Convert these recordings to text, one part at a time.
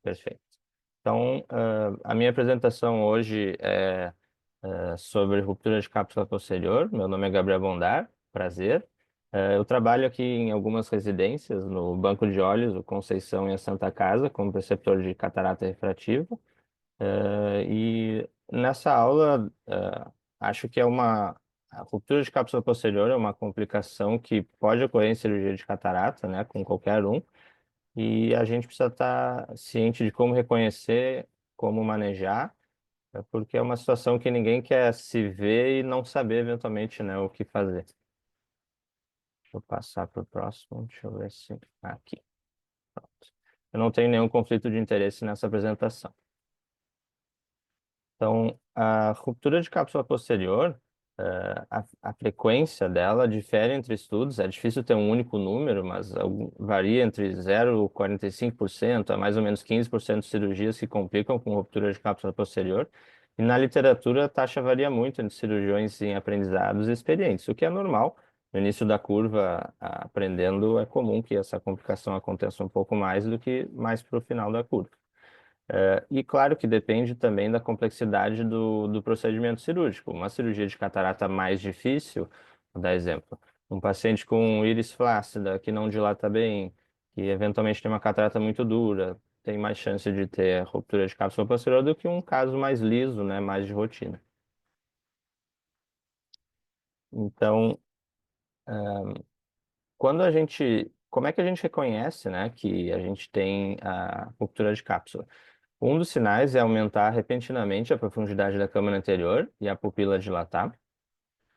Perfeito. Então, a minha apresentação hoje é sobre ruptura de cápsula posterior. Meu nome é Gabriel Bondar, prazer. Eu trabalho aqui em algumas residências, no Banco de Olhos, o Conceição e a Santa Casa, como preceptor de catarata refrativa. E nessa aula, acho que a ruptura de cápsula posterior é uma complicação que pode ocorrer em cirurgia de catarata, né, com qualquer um. E a gente precisa estar ciente de como reconhecer, como manejar, porque é uma situação que ninguém quer se ver e não saber eventualmente, né, o que fazer. Deixa eu passar para o próximo, deixa eu ver se... Aqui, pronto. Eu não tenho nenhum conflito de interesse nessa apresentação. Então, a ruptura de cápsula posterior, a frequência dela difere entre estudos. É difícil ter um único número, mas varia entre 0,45% a mais ou menos 15% de cirurgias que complicam com ruptura de cápsula posterior. E na literatura, a taxa varia muito entre cirurgiões em aprendizados e experientes, o que é normal. No início da curva, aprendendo, é comum que essa complicação aconteça um pouco mais do que mais para o final da curva. E claro que depende também da complexidade do procedimento cirúrgico. Uma cirurgia de catarata mais difícil, vou dar exemplo, um paciente com íris flácida, que não dilata bem, que eventualmente tem uma catarata muito dura, tem mais chance de ter ruptura de cápsula posterior do que um caso mais liso, né, mais de rotina. Então, como é que a gente reconhece, né, que a gente tem a ruptura de cápsula? Um dos sinais é aumentar repentinamente a profundidade da câmara anterior e a pupila dilatar.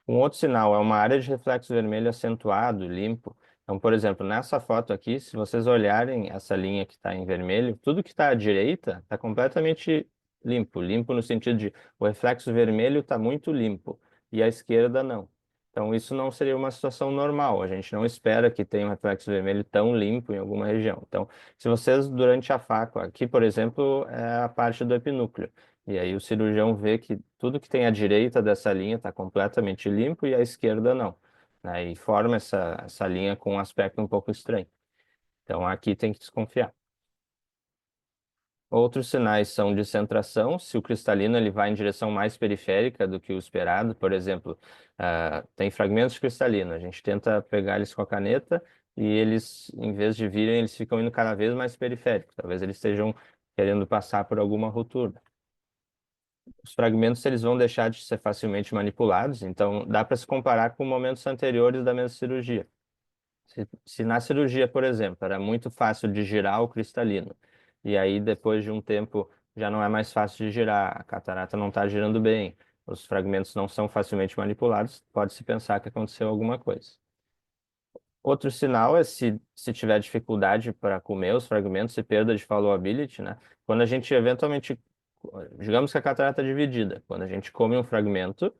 Um outro sinal é uma área de reflexo vermelho acentuado, limpo. Então, por exemplo, nessa foto aqui, se vocês olharem essa linha que está em vermelho, tudo que está à direita está completamente limpo. Limpo no sentido de o reflexo vermelho está muito limpo e a esquerda não. Então, isso não seria uma situação normal. A gente não espera que tenha um reflexo vermelho tão limpo em alguma região. Então, se vocês, durante a faco, aqui, por exemplo, é a parte do epinúcleo. E aí o cirurgião vê que tudo que tem à direita dessa linha está completamente limpo e à esquerda não, né? E forma essa linha com um aspecto um pouco estranho. Então aqui tem que desconfiar. Outros sinais são de centração, se o cristalino ele vai em direção mais periférica do que o esperado, por exemplo, tem fragmentos de cristalino, a gente tenta pegar eles com a caneta e eles, em vez de virem, eles ficam indo cada vez mais periféricos, talvez eles estejam querendo passar por alguma ruptura. Os fragmentos eles vão deixar de ser facilmente manipulados, então dá para se comparar com momentos anteriores da mesma cirurgia. Se na cirurgia, por exemplo, era muito fácil de girar o cristalino, e aí depois de um tempo já não é mais fácil de girar, a catarata não está girando bem, os fragmentos não são facilmente manipulados, pode-se pensar que aconteceu alguma coisa. Outro sinal é se tiver dificuldade para comer os fragmentos e perda de followability, né? Quando a gente eventualmente, digamos que a catarata é dividida, quando a gente come um fragmento,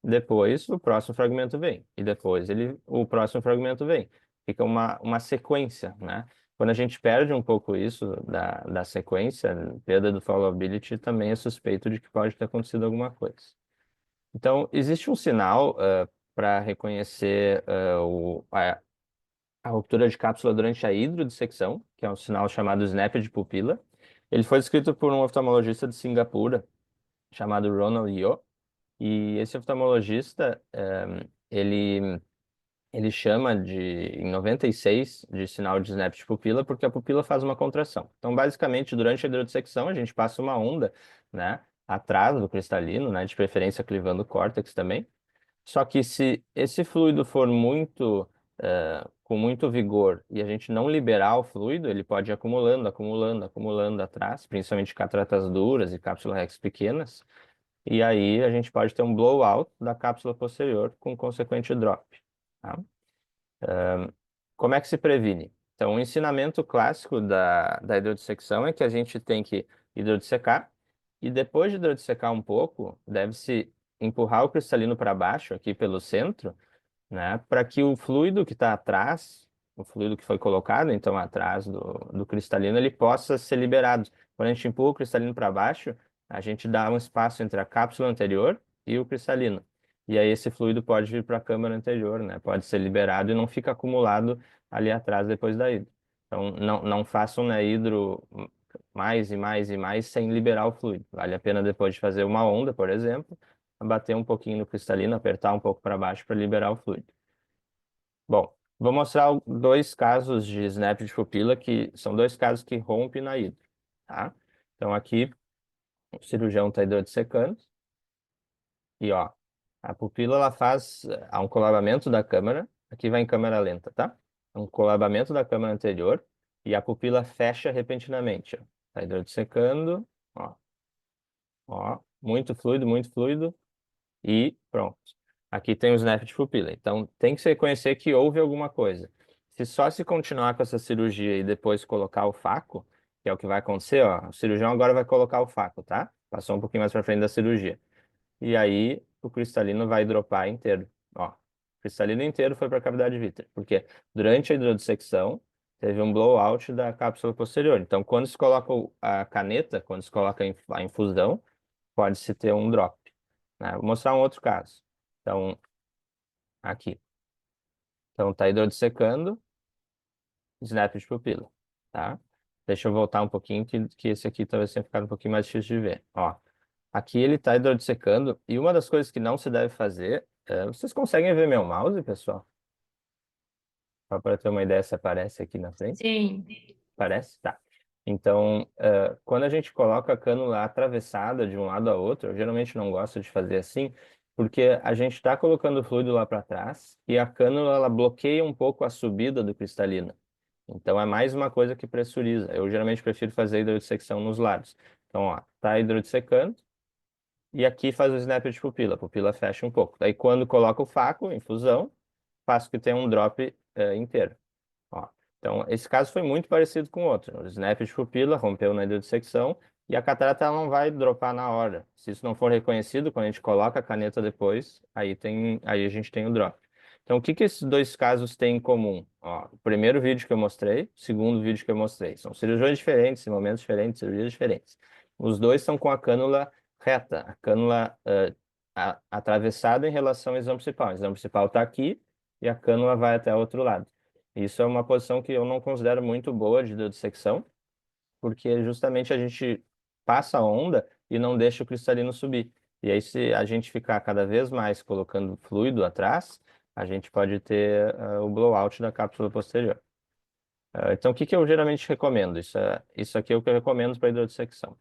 depois o próximo fragmento vem, e depois o próximo fragmento vem. Fica uma sequência, né? Quando a gente perde um pouco isso da sequência, perda do followability, também é suspeito de que pode ter acontecido alguma coisa. Então, existe um sinal para reconhecer a ruptura de cápsula durante a hidrodissecção, que é um sinal chamado snap de pupila. Ele foi descrito por um oftalmologista de Singapura, chamado Ronald Yeo, e esse oftalmologista, ele chama em 96, de sinal de snap de pupila, porque a pupila faz uma contração. Então, basicamente, durante a hidrodissecção, a gente passa uma onda, né, atrás do cristalino, né, de preferência clivando o córtex também. Só que se esse fluido for com muito vigor e a gente não liberar o fluido, ele pode ir acumulando, acumulando, acumulando atrás, principalmente cataratas duras e cápsulas rex pequenas. E aí a gente pode ter um blowout da cápsula posterior com consequente drop. Tá? Como é que se previne? Então, o ensinamento clássico da hidrodissecção é que a gente tem que hidrodissecar e depois de hidrodissecar um pouco, deve-se empurrar o cristalino para baixo, aqui pelo centro, né, para que o fluido que está atrás, o fluido que foi colocado, então, atrás do cristalino, ele possa ser liberado. Quando a gente empurra o cristalino para baixo, a gente dá um espaço entre a cápsula anterior e o cristalino. E aí esse fluido pode vir para a câmara anterior, né? Pode ser liberado e não fica acumulado ali atrás depois da hidro. Então, não façam na hidro mais e mais e mais sem liberar o fluido. Vale a pena depois de fazer uma onda, por exemplo, bater um pouquinho no cristalino, apertar um pouco para baixo para liberar o fluido. Bom, vou mostrar dois casos de snap de pupila que são dois casos que rompem na hidro, tá? Então aqui o cirurgião está hidrodissecando e ó, a pupila ela faz há um colabamento da câmara, aqui vai em câmera lenta, tá? Um colabamento da câmara anterior e a pupila fecha repentinamente, ó. Tá hidrodissecando, ó, muito fluido e pronto. Aqui tem o snap de pupila. Então, tem que se reconhecer que houve alguma coisa. Se só se continuar com essa cirurgia e depois colocar o faco, que é o que vai acontecer, ó, o cirurgião agora vai colocar o faco, tá? Passou um pouquinho mais para frente da cirurgia. E aí, o cristalino vai dropar inteiro, ó. O cristalino inteiro foi para a cavidade vítrea, porque durante a hidrodissecção teve um blowout da cápsula posterior. Então, quando se coloca a caneta, quando se coloca a infusão, pode-se ter um drop, né? Vou mostrar um outro caso. Então, aqui. Então, tá hidrodissecando, snap de pupila, tá? Deixa eu voltar um pouquinho, que esse aqui talvez tenha ficado um pouquinho mais difícil de ver. Ó, aqui ele tá hidrodissecando, e uma das coisas que não se deve fazer, vocês conseguem ver meu mouse, pessoal? Só para ter uma ideia se aparece aqui na frente. Sim. Parece? Tá. Então, quando a gente coloca a cânula atravessada de um lado a outro, eu geralmente não gosto de fazer assim, porque a gente está colocando o fluido lá para trás e a cânula ela bloqueia um pouco a subida do cristalino. Então, é mais uma coisa que pressuriza. Eu geralmente prefiro fazer a hidrodissecção nos lados. Então, ó, tá hidrodissecando e aqui faz o snap de pupila. A pupila fecha um pouco. Daí, quando coloca o faco, infusão, faço que tenha um drop inteiro. Ó, então, esse caso foi muito parecido com o outro. O snap de pupila rompeu na hidrodissecção e a catarata ela não vai dropar na hora. Se isso não for reconhecido, quando a gente coloca a caneta depois, aí a gente tem o drop. Então, o que que esses dois casos têm em comum? Ó, o primeiro vídeo que eu mostrei, o segundo vídeo que eu mostrei. São cirurgiões diferentes, em momentos diferentes, cirurgias diferentes. Os dois são com a cânula reta, a cânula atravessada em relação ao exame principal. O exame principal está aqui e a cânula vai até o outro lado. Isso é uma posição que eu não considero muito boa de dissecção, porque justamente a gente passa a onda e não deixa o cristalino subir. E aí, se a gente ficar cada vez mais colocando fluido atrás, a gente pode ter o blowout da cápsula posterior. Então, o que que eu geralmente recomendo? Isso aqui é o que eu recomendo para hidrodissecção.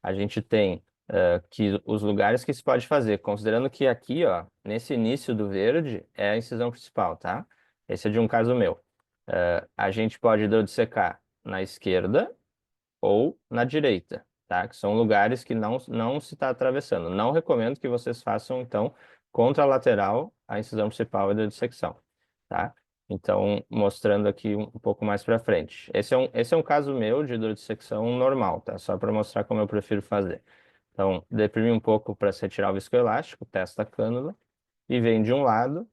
A gente tem que os lugares que se pode fazer, considerando que aqui, ó, nesse início do verde, é a incisão principal, tá? Esse é de um caso meu. A gente pode hidrodissecar na esquerda ou na direita, tá? Que são lugares que não se está atravessando. Não recomendo que vocês façam, então, contralateral à incisão principal e da dissecção, tá? Então, mostrando aqui um pouco mais para frente. Esse é um caso meu de hidrodissecção normal, tá? Só para mostrar como eu prefiro fazer. Então, deprime um pouco para se retirar o viscoelástico, testa a cânula e vem de um lado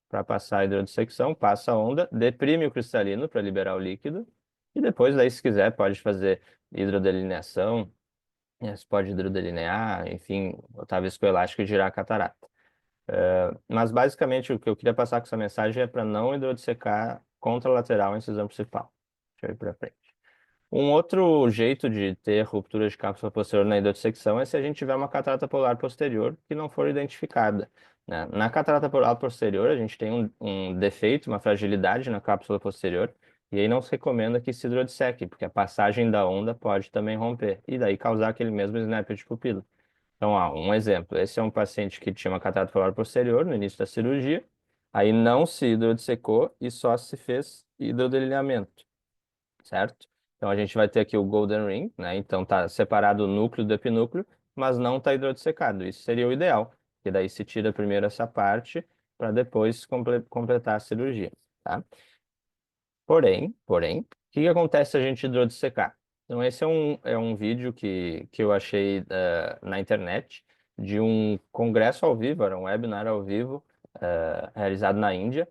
para passar a hidrodissecção, passa a onda, deprime o cristalino para liberar o líquido, e depois, daí, se quiser, pode fazer hidrodelineação, você pode hidrodelinear, enfim, botar viscoelástico e girar a catarata. Mas, basicamente, o que eu queria passar com essa mensagem é para não hidrodissecar contralateral a incisão principal. Deixa eu ir para frente. Um outro jeito de ter ruptura de cápsula posterior na hidrodissecção é se a gente tiver uma catarata polar posterior que não for identificada, né? Na catarata polar posterior, a gente tem um defeito, uma fragilidade na cápsula posterior, e aí não se recomenda que se hidrodisseque, porque a passagem da onda pode também romper, e daí causar aquele mesmo snap de pupila. Então, ó, um exemplo, esse é um paciente que tinha uma catarata polar posterior no início da cirurgia, aí não se hidrodissecou e só se fez hidrodelineamento, certo? Então a gente vai ter aqui o Golden Ring, né? Então tá separado o núcleo do epinúcleo, mas não tá hidrodissecado. Isso seria o ideal, porque daí se tira primeiro essa parte para depois completar a cirurgia, tá? Porém, o que que acontece se a gente hidrodissecar? Então esse é um vídeo que eu achei na internet de um congresso ao vivo, era um webinar ao vivo, realizado na Índia,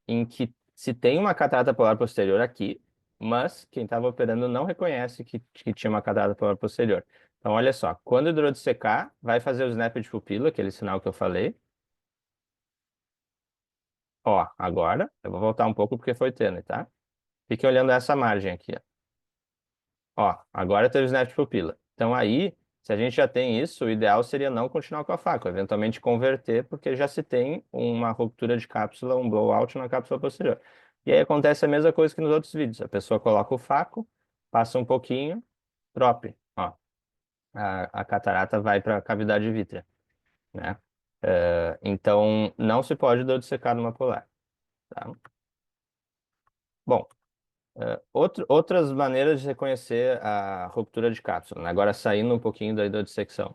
em que se tem uma catarata polar posterior aqui, mas quem estava operando não reconhece que tinha uma catarata polar posterior. Então, olha só, quando hidrodissecar, vai fazer o snap de pupila, aquele sinal que eu falei. Ó, agora, eu vou voltar um pouco porque foi tênue, tá? Fique olhando essa margem aqui, ó. Ó, agora teve snap de pupila. Então aí, se a gente já tem isso, o ideal seria não continuar com a faca, eventualmente converter, porque já se tem uma ruptura de cápsula, um blowout na cápsula posterior. E aí acontece a mesma coisa que nos outros vídeos. A pessoa coloca o faco, passa um pouquinho, drop. Ó, a catarata vai para a cavidade vítrea, né? Então, não se pode dar de secar numa polar, tá? Bom, outras maneiras de reconhecer a ruptura de cápsula, né? Agora saindo um pouquinho da dissecção.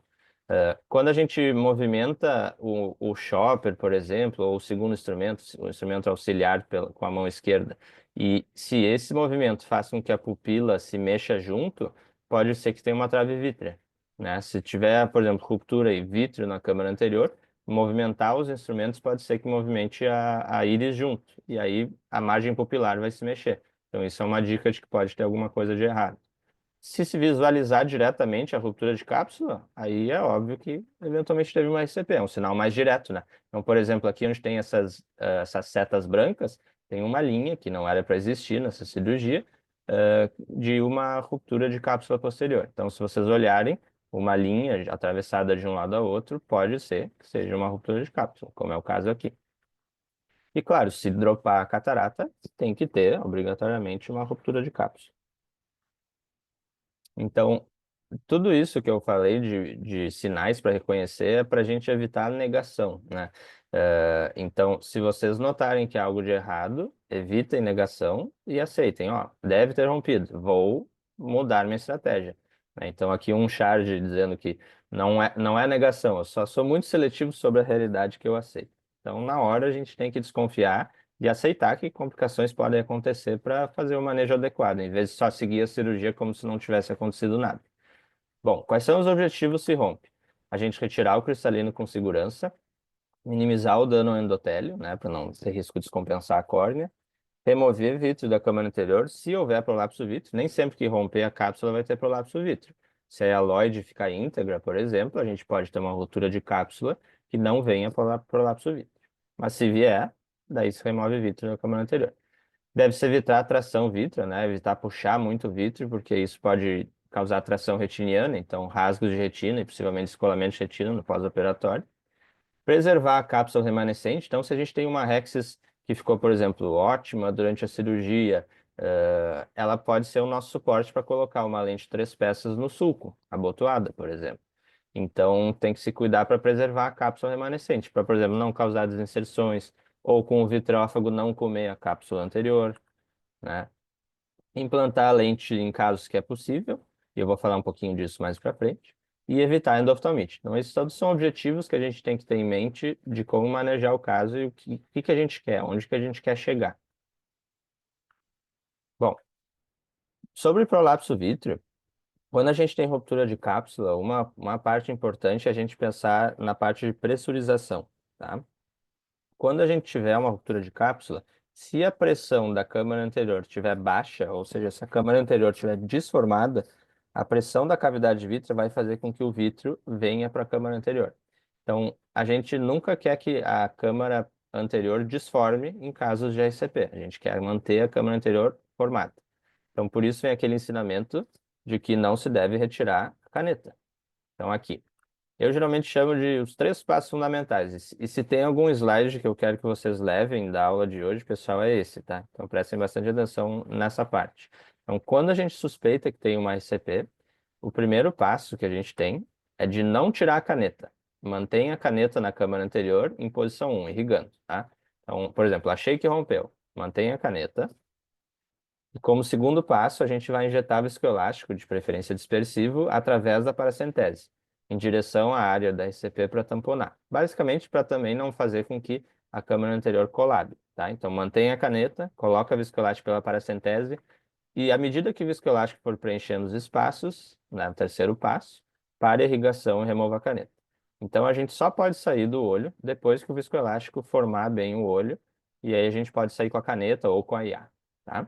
Quando a gente movimenta o chopper, por exemplo, ou o segundo instrumento, o instrumento auxiliar com a mão esquerda, e se esse movimento faz com que a pupila se mexa junto, pode ser que tenha uma trave vítrea, né? Se tiver, por exemplo, ruptura e vítreo na câmara anterior, movimentar os instrumentos pode ser que movimente a íris junto, e aí a margem pupilar vai se mexer. Então, isso é uma dica de que pode ter alguma coisa de errado. Se visualizar diretamente a ruptura de cápsula, aí é óbvio que eventualmente teve uma RCP, é um sinal mais direto, né? Então, por exemplo, aqui onde tem essas setas brancas, tem uma linha que não era para existir nessa cirurgia, de uma ruptura de cápsula posterior. Então, se vocês olharem, uma linha atravessada de um lado ao outro, pode ser que seja uma ruptura de cápsula, como é o caso aqui. E claro, se dropar a catarata, tem que ter, obrigatoriamente, uma ruptura de cápsula. Então, tudo isso que eu falei de sinais para reconhecer é para a gente evitar a negação, né? Então, se vocês notarem que há algo de errado, evitem negação e aceitem. Ó, deve ter rompido, vou mudar minha estratégia, né? Então, aqui um charge dizendo que não é negação, eu só sou muito seletivo sobre a realidade que eu aceito. Então, na hora, a gente tem que desconfiar e aceitar que complicações podem acontecer para fazer o manejo adequado, em vez de só seguir a cirurgia como se não tivesse acontecido nada. Bom, quais são os objetivos se rompe? A gente retirar o cristalino com segurança, minimizar o dano ao endotélio, né, para não ter risco de descompensar a córnea, remover vítreo da câmara anterior, se houver prolapso vítreo, nem sempre que romper a cápsula vai ter prolapso vítreo. Se a aloide ficar íntegra, por exemplo, a gente pode ter uma ruptura de cápsula que não venha prolapso vítreo. Mas se vier, daí se remove vítreo da câmara anterior. Deve-se evitar a tração vítrea, né? Evitar puxar muito o vítreo, porque isso pode causar tração retiniana, então rasgos de retina e possivelmente descolamento de retina no pós-operatório. Preservar a cápsula remanescente. Então, se a gente tem uma Rexis que ficou, por exemplo, ótima durante a cirurgia, ela pode ser o nosso suporte para colocar uma lente 3 peças no sulco, abotoada, por exemplo. Então, tem que se cuidar para preservar a cápsula remanescente, para, por exemplo, não causar desinserções, ou com o vitreófago não comer a cápsula anterior, né? Implantar a lente em casos que é possível, e eu vou falar um pouquinho disso mais para frente, e evitar a endoftalmite. Então, esses todos são objetivos que a gente tem que ter em mente de como manejar o caso e o que a gente quer, onde que a gente quer chegar. Bom, sobre prolapso vítreo, quando a gente tem ruptura de cápsula, uma parte importante é a gente pensar na parte de pressurização, tá? Quando a gente tiver uma ruptura de cápsula, se a pressão da câmara anterior estiver baixa, ou seja, se a câmara anterior estiver desformada, a pressão da cavidade vítrea vai fazer com que o vítreo venha para a câmara anterior. Então, a gente nunca quer que a câmara anterior desforme em casos de RCP. A gente quer manter a câmara anterior formada. Então, por isso vem aquele ensinamento de que não se deve retirar a caneta. Então, aqui. Eu geralmente chamo de os 3 passos fundamentais. E se tem algum slide que eu quero que vocês levem da aula de hoje, pessoal, é esse, tá? Então prestem bastante atenção nessa parte. Então, quando a gente suspeita que tem uma RCP, o primeiro passo que a gente tem é de não tirar a caneta. Mantenha a caneta na câmara anterior em posição 1, irrigando, tá? Então, por exemplo, achei que rompeu. Mantenha a caneta. E como segundo passo, a gente vai injetar viscoelástico, de preferência dispersivo, através da paracentese, em direção à área da RCP para tamponar. Basicamente, para também não fazer com que a câmara anterior colabe, tá? Então, mantenha a caneta, coloca a viscoelástico pela paracentese, e à medida que o viscoelástico for preenchendo os espaços, né, o terceiro passo, pare a irrigação e remova a caneta. Então, a gente só pode sair do olho depois que o viscoelástico formar bem o olho, e aí a gente pode sair com a caneta ou com a IA, tá?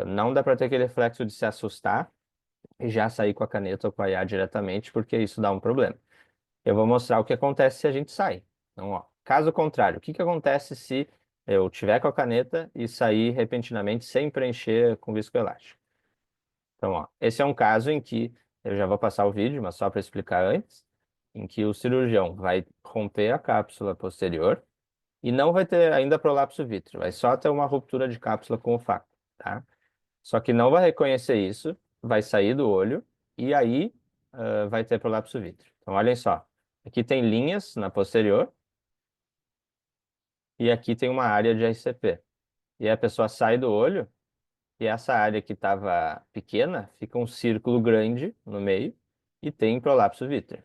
Não dá para ter aquele reflexo de se assustar e já sair com a caneta ou com a IA diretamente, porque isso dá um problema. Eu vou mostrar o que acontece se a gente sai. Então, ó, caso contrário, o que que acontece se eu tiver com a caneta e sair repentinamente sem preencher com viscoelástico? Então, ó, esse é um caso em que, eu já vou passar o vídeo, mas só para explicar antes, em que o cirurgião vai romper a cápsula posterior e não vai ter ainda prolapso vítreo, vai só ter uma ruptura de cápsula com o faco, tá? Só que não vai reconhecer isso, vai sair do olho e aí vai ter prolapso vítreo. Então, olhem só, aqui tem linhas na posterior e aqui tem uma área de RCP. E aí a pessoa sai do olho e essa área que estava pequena fica um círculo grande no meio e tem prolapso vítreo,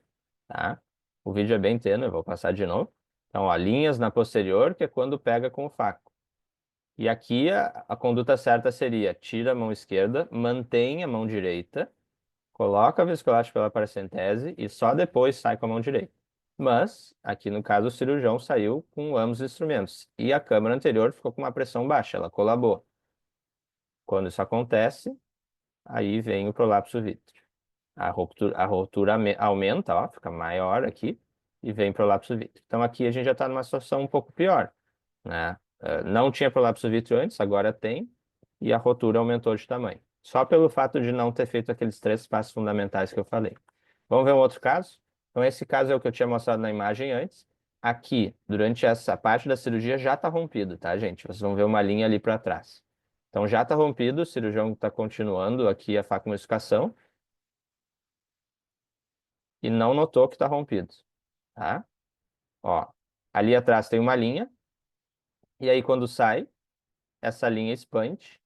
tá? O vídeo é bem tênue, eu vou passar de novo. Então, ó, linhas na posterior, que é quando pega com o faco. E aqui a conduta certa seria: tira a mão esquerda, mantém a mão direita, coloca a viscoelástica pela paracentese e só depois sai com a mão direita. Mas, aqui no caso, o cirurgião saiu com ambos os instrumentos e a câmara anterior ficou com uma pressão baixa, ela colabou. Quando isso acontece, aí vem o prolapso vítreo. A ruptura aumenta, ó, fica maior aqui e vem prolapso vítreo. Então aqui a gente já está numa situação um pouco pior, né? Não tinha prolapso vítreo antes, agora tem, e a rotura aumentou de tamanho. Só pelo fato de não ter feito aqueles 3 passos fundamentais que eu falei. Vamos ver um outro caso? Então esse caso é o que eu tinha mostrado na imagem antes. Aqui, durante essa parte da cirurgia, já está rompido, tá, gente? Vocês vão ver uma linha ali para trás. Então já está rompido, o cirurgião está continuando aqui a facomodificação e não notou que está rompido, tá? Ó, ali atrás tem uma linha, e aí quando sai, essa linha expande,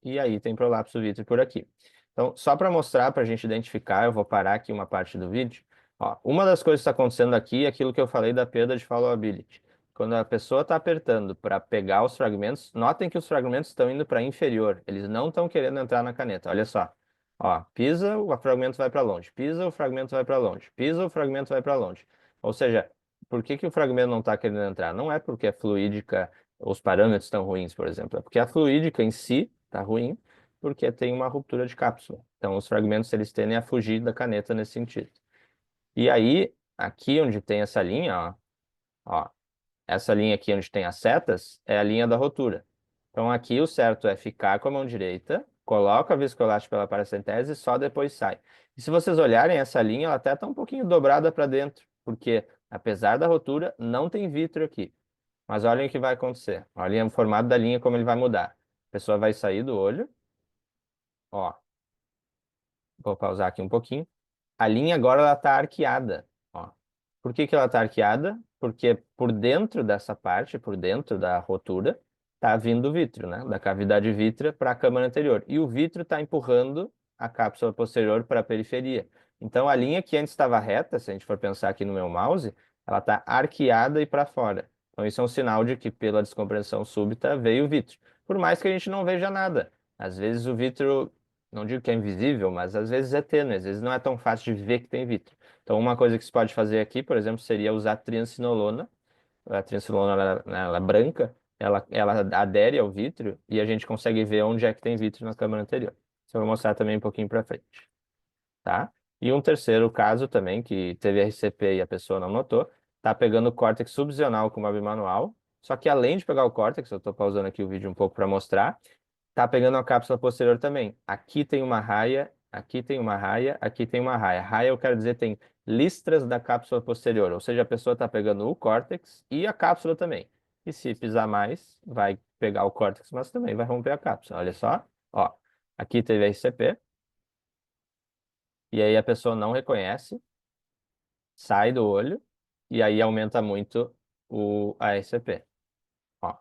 e aí tem prolapso vítreo por aqui. Então, só para mostrar, para a gente identificar, eu vou parar aqui uma parte do vídeo. Ó, uma das coisas que está acontecendo aqui é aquilo que eu falei da perda de followability. Quando a pessoa está apertando para pegar os fragmentos, notem que os fragmentos estão indo para inferior, eles não estão querendo entrar na caneta, olha só. Ó, pisa, o fragmento vai para longe, pisa, o fragmento vai para longe, pisa, o fragmento vai para longe. Ou seja, por que que o fragmento não está querendo entrar? Não é porque a fluídica, os parâmetros estão ruins, por exemplo, é porque a fluídica em si está ruim, porque tem uma ruptura de cápsula. Então, os fragmentos eles tendem a fugir da caneta nesse sentido. E aí, aqui onde tem essa linha, ó, essa linha aqui onde tem as setas, é a linha da rotura. Então, aqui o certo é ficar com a mão direita, coloca a viscoelástica pela paracentese e só depois sai. E se vocês olharem essa linha, ela até está um pouquinho dobrada para dentro, porque apesar da rotura, não tem vítreo aqui. Mas olhem o que vai acontecer. Olhem o formato da linha, como ele vai mudar. A pessoa vai sair do olho, ó, vou pausar aqui um pouquinho. A linha agora ela está arqueada, ó. Por que que ela está arqueada? Porque por dentro dessa parte, por dentro da rotura, está vindo o vítreo, né? Da cavidade vítrea para a câmara anterior. E o vítreo está empurrando a cápsula posterior para a periferia. Então a linha que antes estava reta, se a gente for pensar aqui no meu mouse, ela está arqueada e para fora. Então isso é um sinal de que pela descompressão súbita veio o vítreo. Por mais que a gente não veja nada. Às vezes o vítreo, não digo que é invisível, mas às vezes é tênue, às vezes não é tão fácil de ver que tem vítreo. Então, uma coisa que se pode fazer aqui, por exemplo, seria usar triancinolona. A triancinolona, ela é branca, ela adere ao vítreo e a gente consegue ver onde é que tem vítreo na câmara anterior. Isso eu vou mostrar também um pouquinho para frente, tá? E um terceiro caso também, que teve RCP e a pessoa não notou, tá pegando o córtex subvisional com uma bimanual, só que além de pegar o córtex, eu estou pausando aqui o vídeo um pouco para mostrar, tá pegando a cápsula posterior também. Aqui tem uma raia, aqui tem uma raia, aqui tem uma raia. Raia, eu quero dizer, tem listras da cápsula posterior, ou seja, a pessoa está pegando o córtex e a cápsula também. E se pisar mais, vai pegar o córtex, mas também vai romper a cápsula. Olha só, ó, aqui teve RCP, e aí a pessoa não reconhece, sai do olho, e aí aumenta muito a RCP. Ó,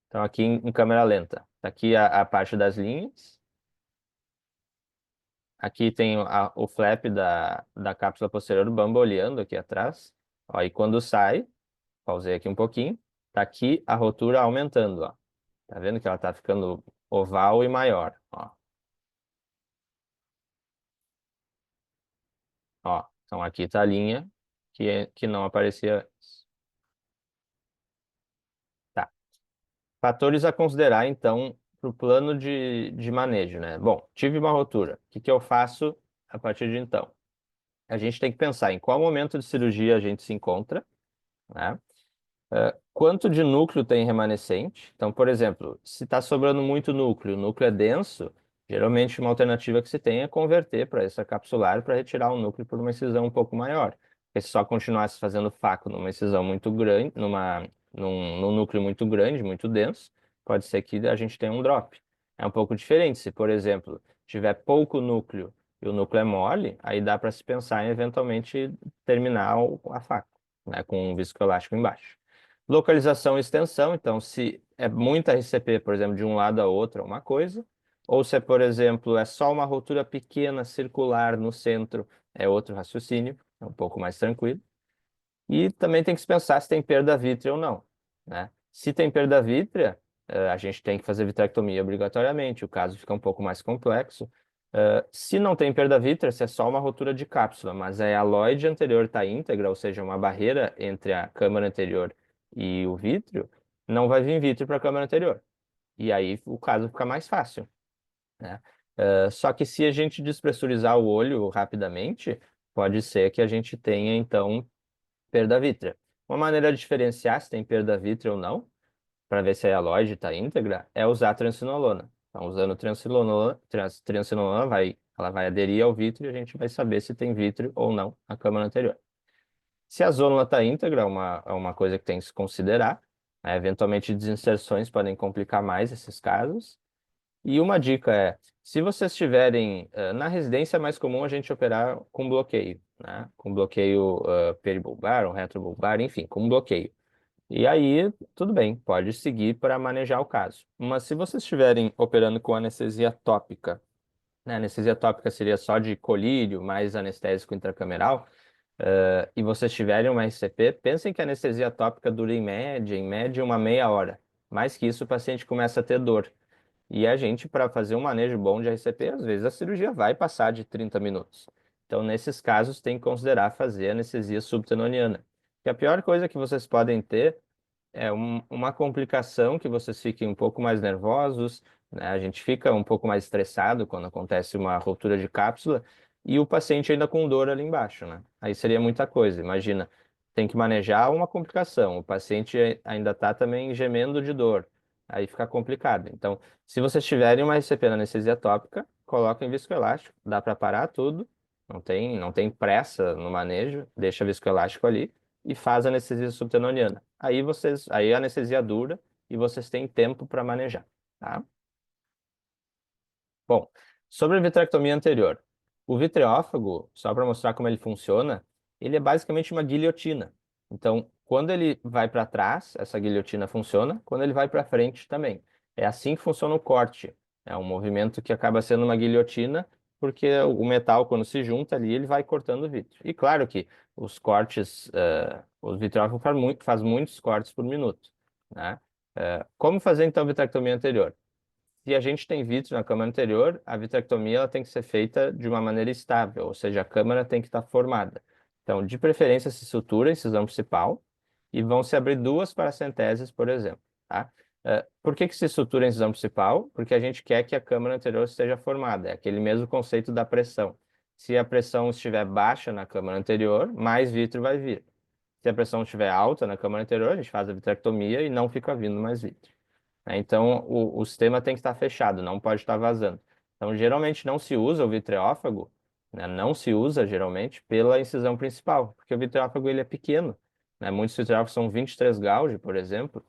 então aqui em câmera lenta. Tá aqui a parte das linhas. Aqui tem o flap da cápsula posterior bamboleando aqui atrás. Ó, e quando sai, pausei aqui um pouquinho, tá aqui a rotura aumentando, ó. Tá vendo que ela tá ficando oval e maior, ó. Ó, então aqui tá a linha que não aparecia antes. Tá. Fatores a considerar, então, para o plano de manejo, né? Bom, tive uma rotura. O que que eu faço a partir de então? A gente tem que pensar em qual momento de cirurgia a gente se encontra, né? Quanto de núcleo tem remanescente? Então, por exemplo, se está sobrando muito núcleo, o núcleo é denso, Geralmente, uma alternativa que se tem é converter para essa capsular para retirar o núcleo por uma incisão um pouco maior. Porque se só continuasse fazendo faco numa incisão muito grande, num núcleo muito grande, muito denso, pode ser que a gente tenha um drop. É um pouco diferente. Se, por exemplo, tiver pouco núcleo e o núcleo é mole, aí dá para se pensar em eventualmente terminar a faca, né, com um viscoelástico embaixo. Localização e extensão, então, se é muita RCP, por exemplo, de um lado a outro, é uma coisa. Ou se, por exemplo, é só uma rotura pequena, circular no centro, é outro raciocínio, é um pouco mais tranquilo. E também tem que se pensar se tem perda vítrea ou não, né? Se tem perda vítrea, a gente tem que fazer vitrectomia obrigatoriamente, o caso fica um pouco mais complexo. Se não tem perda vítrea, se é só uma rotura de cápsula, mas a aloide anterior está íntegra, ou seja, uma barreira entre a câmara anterior e o vítreo, não vai vir vítreo para a câmara anterior. E aí o caso fica mais fácil, né? Só que se a gente despressurizar o olho rapidamente, pode ser que a gente tenha, então, perda vítrea. Uma maneira de diferenciar se tem perda vítrea ou não, para ver se a aloide está íntegra, é usar triancinolona. Então, usando triancinolona, ela vai aderir ao vítreo e a gente vai saber se tem vítreo ou não na câmara anterior. Se a zônula está íntegra, é uma coisa que tem que se considerar, né? Eventualmente, desinserções podem complicar mais esses casos. E uma dica é, se vocês estiverem na residência, é mais comum a gente operar com bloqueio, né? Com bloqueio peribulbar ou retrobulbar, enfim, com bloqueio. E aí, tudo bem, pode seguir para manejar o caso. Mas se vocês estiverem operando com anestesia tópica, né? Anestesia tópica seria só de colírio, mais anestésico intracameral, e vocês tiverem uma RCP, pensem que a anestesia tópica dura em média, uma meia hora. Mais que isso, o paciente começa a ter dor. E a gente, para fazer um manejo bom de RCP, às vezes a cirurgia vai passar de 30 minutos. Então, nesses casos, tem que considerar fazer anestesia subtenoniana. Que a pior coisa que vocês podem ter é uma complicação que vocês fiquem um pouco mais nervosos, né? A gente fica um pouco mais estressado quando acontece uma ruptura de cápsula e o paciente ainda com dor ali embaixo, né? Aí seria muita coisa. Imagina, tem que manejar uma complicação, o paciente ainda está também gemendo de dor. Aí fica complicado. Então, se vocês tiverem uma RCP na anestesia tópica, coloquem viscoelástico, dá para parar tudo, não tem pressa no manejo, deixa viscoelástico ali e faz anestesia subtenoniana. Aí a anestesia dura e vocês têm tempo para manejar, tá? Bom, sobre a vitrectomia anterior. O vitreófago, só para mostrar como ele funciona, ele é basicamente uma guilhotina. Então, quando ele vai para trás, essa guilhotina funciona, quando ele vai para frente também. É assim que funciona o corte. É um movimento que acaba sendo uma guilhotina, porque o metal, quando se junta ali, ele vai cortando o vidro. E claro que os cortes, o vitreófago faz muitos cortes por minuto, né? Como fazer então a vitrectomia anterior? Se a gente tem vítreo na câmara anterior, a vitrectomia ela tem que ser feita de uma maneira estável, ou seja, a câmara tem que estar formada. Então, de preferência, se sutura a incisão principal e vão se abrir duas paracenteses, por exemplo, tá? Por que que se sutura a incisão principal? Porque a gente quer que a câmara anterior esteja formada. É aquele mesmo conceito da pressão. Se a pressão estiver baixa na câmara anterior, mais vítreo vai vir. Se a pressão estiver alta na câmara anterior, a gente faz a vitrectomia e não fica vindo mais vítreo, né? Então, o sistema tem que estar fechado, não pode estar vazando. Então, geralmente não se usa o vitreófago, né? Não se usa geralmente pela incisão principal, porque o vitreófago ele é pequeno, né? Muitos vitreófagos são 23 gauge, por exemplo,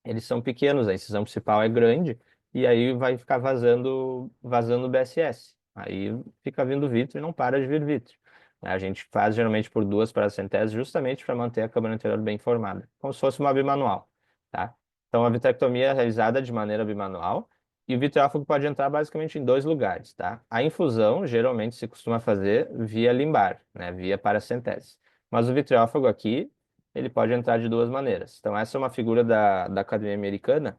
eles são pequenos, a incisão principal é grande, e aí vai ficar vazando o BSS. Aí fica vindo vítreo e não para de vir vítreo. A gente faz geralmente por duas paracenteses justamente para manter a câmara anterior bem formada, como se fosse uma bimanual, tá? Então a vitrectomia é realizada de maneira bimanual e o vitreófago pode entrar basicamente em dois lugares, tá? A infusão geralmente se costuma fazer via limbar, né? Via paracentese. Mas o vitreófago aqui ele pode entrar de duas maneiras. Então, essa é uma figura da Academia Americana.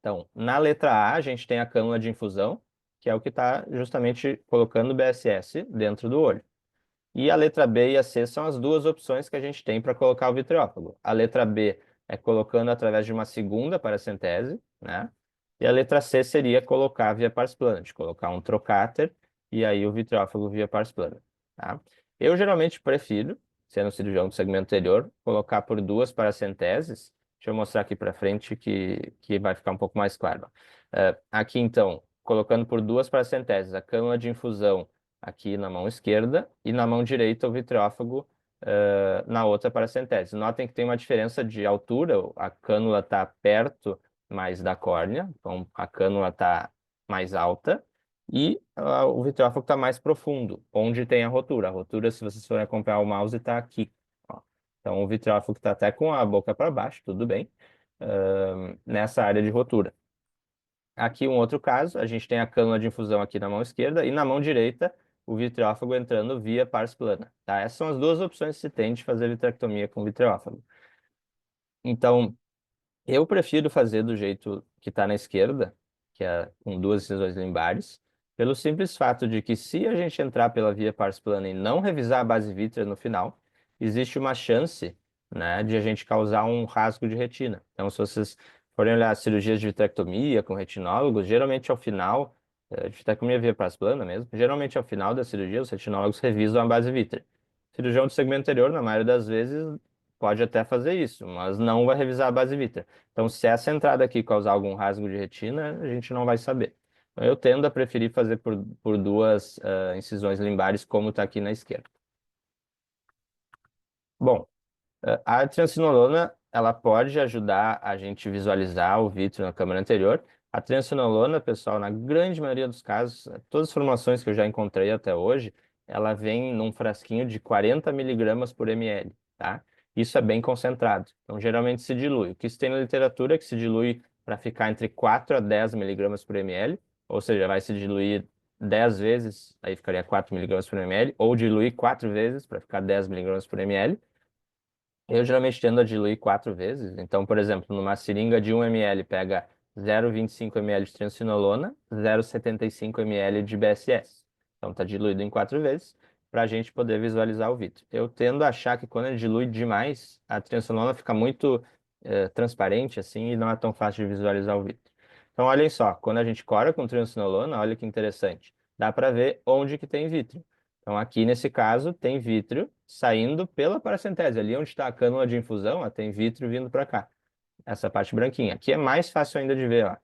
Então, na letra A, a gente tem a cânula de infusão, que é o que está justamente colocando o BSS dentro do olho. E a letra B e a C são as duas opções que a gente tem para colocar o vitreófago. A letra B é colocando através de uma segunda paracentese, né? E a letra C seria colocar via pars plana, de colocar um trocáter e aí o vitreófago via pars plana, tá? Eu geralmente prefiro, sendo cirurgião do segmento anterior, colocar por duas paracenteses. Deixa eu mostrar aqui para frente que vai ficar um pouco mais claro. Aqui, então, colocando por duas paracenteses, a cânula de infusão aqui na mão esquerda e na mão direita o vitreófago na outra paracentese. Notem que tem uma diferença de altura, a cânula está perto mais da córnea, então a cânula está mais alta, e o vitreófago está mais profundo, onde tem a rotura. A rotura, se vocês forem acompanhar o mouse, está aqui. Ó. Então o vitreófago está até com a boca para baixo, tudo bem, nessa área de rotura. Aqui um outro caso, a gente tem a cânula de infusão aqui na mão esquerda e na mão direita o vitreófago entrando via pars plana, tá? Essas são as duas opções que se tem de fazer vitrectomia com vitreófago. Então, eu prefiro fazer do jeito que está na esquerda, que é com duas incisões limbares, pelo simples fato de que se a gente entrar pela via pars plana e não revisar a base vítrea no final, existe uma chance, né, de a gente causar um rasgo de retina. Então, se vocês forem olhar cirurgias de vitrectomia com retinólogos, geralmente ao final, de vitrectomia via pars plana mesmo, geralmente ao final da cirurgia, os retinólogos revisam a base vítrea. Cirurgião do segmento anterior, na maioria das vezes, pode até fazer isso, mas não vai revisar a base vítrea. Então, se essa entrada aqui causar algum rasgo de retina, a gente não vai saber. Então, eu tendo a preferir fazer por duas incisões limbares, como está aqui na esquerda. Bom, a triamcinolona, ela pode ajudar a gente visualizar o vítreo na câmera anterior. A triamcinolona, pessoal, na grande maioria dos casos, todas as formulações que eu já encontrei até hoje, ela vem num frasquinho de 40 miligramas por ml, tá? Isso é bem concentrado, então geralmente se dilui. O que se tem na literatura é que se dilui para ficar entre 4 a 10 miligramas por ml, ou seja, vai se diluir 10 vezes, aí ficaria 4 miligramas por ml, ou diluir 4 vezes para ficar 10 miligramas por ml. Eu geralmente tendo a diluir 4 vezes. Então, por exemplo, numa seringa de 1 ml pega 0,25 ml de triamcinolona, 0,75 ml de BSS. Então, está diluído em 4 vezes para a gente poder visualizar o vítreo. Eu tendo a achar que quando ele dilui demais, a triamcinolona fica muito transparente assim e não é tão fácil de visualizar o vítreo. Então, olhem só, quando a gente cora com triamcinolona, olha que interessante. Dá para ver onde que tem vítreo. Então, aqui nesse caso, tem vítreo saindo pela paracentese. Ali onde está a cânula de infusão, ó, tem vítreo vindo para cá. Essa parte branquinha. Aqui é mais fácil ainda de ver. Ó.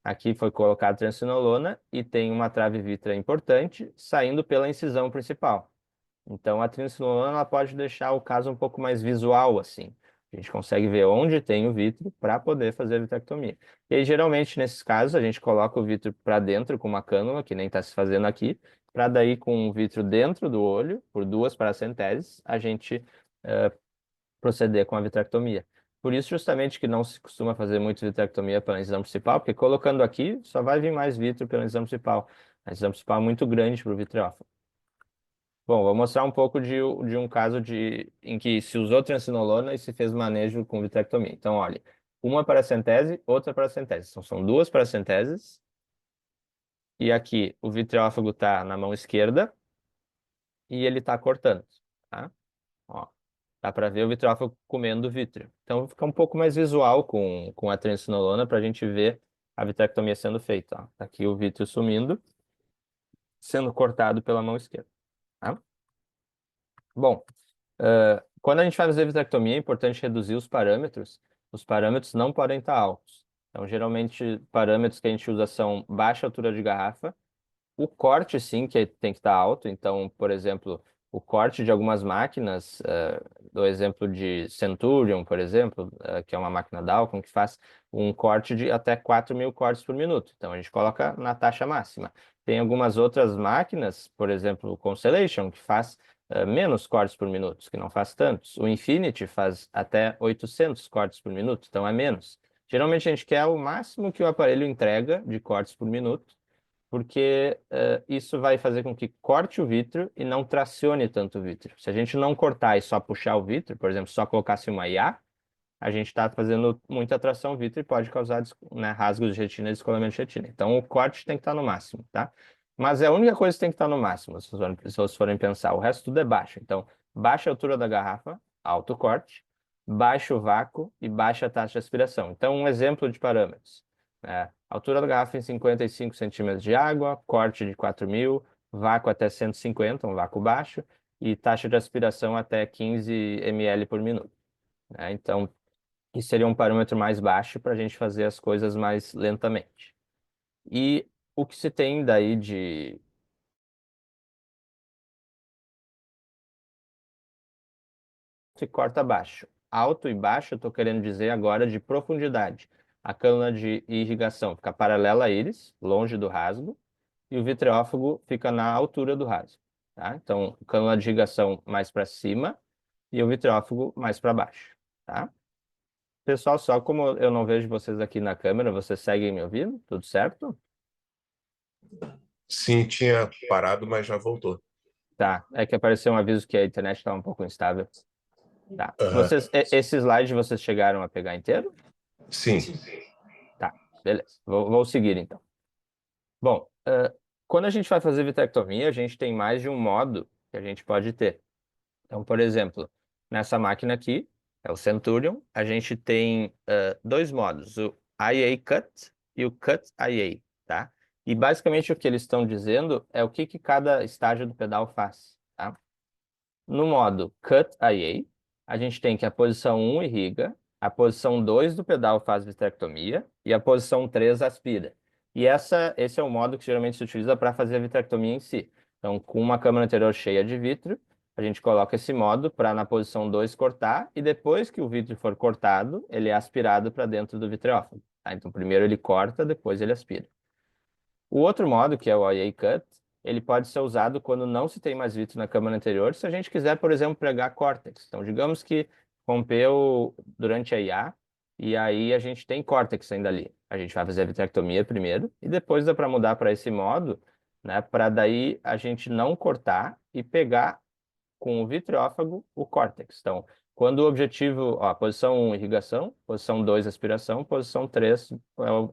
Aqui foi colocado triamcinolona e tem uma trave vítrea importante saindo pela incisão principal. Então, a triamcinolona ela pode deixar o caso um pouco mais visual, assim. A gente consegue ver onde tem o vítreo para poder fazer a vitrectomia. E aí, geralmente, nesses casos, a gente coloca o vítreo para dentro com uma cânula, que nem está se fazendo aqui, para daí, com o vítreo dentro do olho, por duas paracenteses, a gente proceder com a vitrectomia. Por isso, justamente, que não se costuma fazer muito vitrectomia pela incisão principal, porque colocando aqui, só vai vir mais vítreo pela incisão principal. A incisão principal é muito grande para o vitreófago. Bom, vou mostrar um pouco de um caso em que se usou triamcinolona e se fez manejo com vitrectomia. Então, olha, uma paracentese, outra paracentese. Então, são duas paracenteses. E aqui o vitreófago está na mão esquerda e ele está cortando, tá? Ó, dá para ver o vitreófago comendo o vítreo. Então, fica um pouco mais visual com a triamcinolona para a gente ver a vitrectomia sendo feita. Ó. Tá aqui o vítreo sumindo, sendo cortado pela mão esquerda, tá? Bom, quando a gente vai fazer vitrectomia, é importante reduzir os parâmetros. Os parâmetros não podem estar altos. Então, geralmente, parâmetros que a gente usa são baixa altura de garrafa. O corte, sim, que tem que estar alto. Então, por exemplo, o corte de algumas máquinas, do exemplo de Centurion, por exemplo, que é uma máquina Dawkins, que faz um corte de até 4.000 cortes por minuto. Então, a gente coloca na taxa máxima. Tem algumas outras máquinas, por exemplo, o Constellation, que faz menos cortes por minuto, que não faz tantos. O Infinity faz até 800 cortes por minuto, então é menos. Geralmente a gente quer o máximo que o aparelho entrega de cortes por minuto, porque isso vai fazer com que corte o vítreo e não tracione tanto o vítreo. Se a gente não cortar e só puxar o vítreo, por exemplo, só colocasse uma IA, a gente está fazendo muita tração vítreo e pode causar né, rasgos de retina e descolamento de retina. Então, o corte tem que estar no máximo, tá? Mas é a única coisa que tem que estar no máximo, se vocês forem pensar. O resto tudo é baixo. Então, baixa a altura da garrafa, alto corte, baixo vácuo e baixa taxa de aspiração. Então, um exemplo de parâmetros. Altura da garrafa em 55 centímetros de água, corte de 4.000, vácuo até 150, um vácuo baixo, e taxa de aspiração até 15 ml por minuto. Então, isso seria um parâmetro mais baixo para a gente fazer as coisas mais lentamente. E o que se tem daí de se corta baixo. Alto e baixo, eu estou querendo dizer agora de profundidade. A cânula de irrigação fica paralela à íris, longe do rasgo, e o vitreófago fica na altura do rasgo. Tá? Então, cânula de irrigação mais para cima e o vitreófago mais para baixo. Tá? Pessoal, só como eu não vejo vocês aqui na câmera, vocês seguem me ouvindo? Tudo certo? Sim, tinha parado, mas já voltou. Tá. É que apareceu um aviso que a internet estava um pouco instável. Tá. Aham. Esse slide vocês chegaram a pegar inteiro? Sim. Tá, beleza. Vou seguir então. Bom, quando a gente vai fazer vitrectomia, a gente tem mais de um modo que a gente pode ter. Então, por exemplo, nessa máquina aqui, é o Centurion, a gente tem dois modos, o IA Cut e o Cut IA, tá? E basicamente o que eles estão dizendo é o que cada estágio do pedal faz, tá? No modo Cut IA, a gente tem que a posição 1 irriga, a posição 2 do pedal faz vitrectomia e a posição 3 aspira. E esse é o modo que geralmente se utiliza para fazer a vitrectomia em si. Então, com uma câmara anterior cheia de vítreo, a gente coloca esse modo para na posição 2 cortar e depois que o vítreo for cortado, ele é aspirado para dentro do vitreófago. Tá? Então, primeiro ele corta, depois ele aspira. O outro modo, que é o IA Cut, ele pode ser usado quando não se tem mais vítreo na câmara anterior, se a gente quiser, por exemplo, pregar córtex. Então, digamos que rompeu durante a IA, e aí a gente tem córtex ainda ali. A gente vai fazer a vitrectomia primeiro, e depois dá para mudar para esse modo, né, para daí a gente não cortar e pegar com o vitreófago o córtex. Então, quando o objetivo, ó, posição 1, irrigação, posição 2, aspiração, posição 3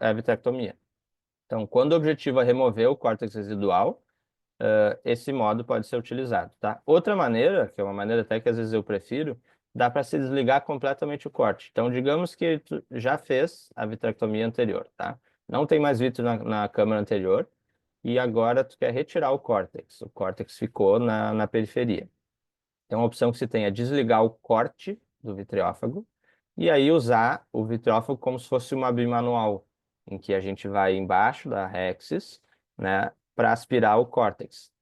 é a vitrectomia. Então, quando o objetivo é remover o córtex residual, esse modo pode ser utilizado, tá? Outra maneira, que é uma maneira até que às vezes eu prefiro, dá para se desligar completamente o corte. Então, digamos que tu já fez a vitrectomia anterior, tá? Não tem mais vítreo na câmara anterior e agora tu quer retirar o córtex. O córtex ficou na periferia. Então, a opção que se tem é desligar o corte do vitreófago e aí usar o vitreófago como se fosse uma bimanual, em que a gente vai embaixo da rexis, né, para aspirar o córtex.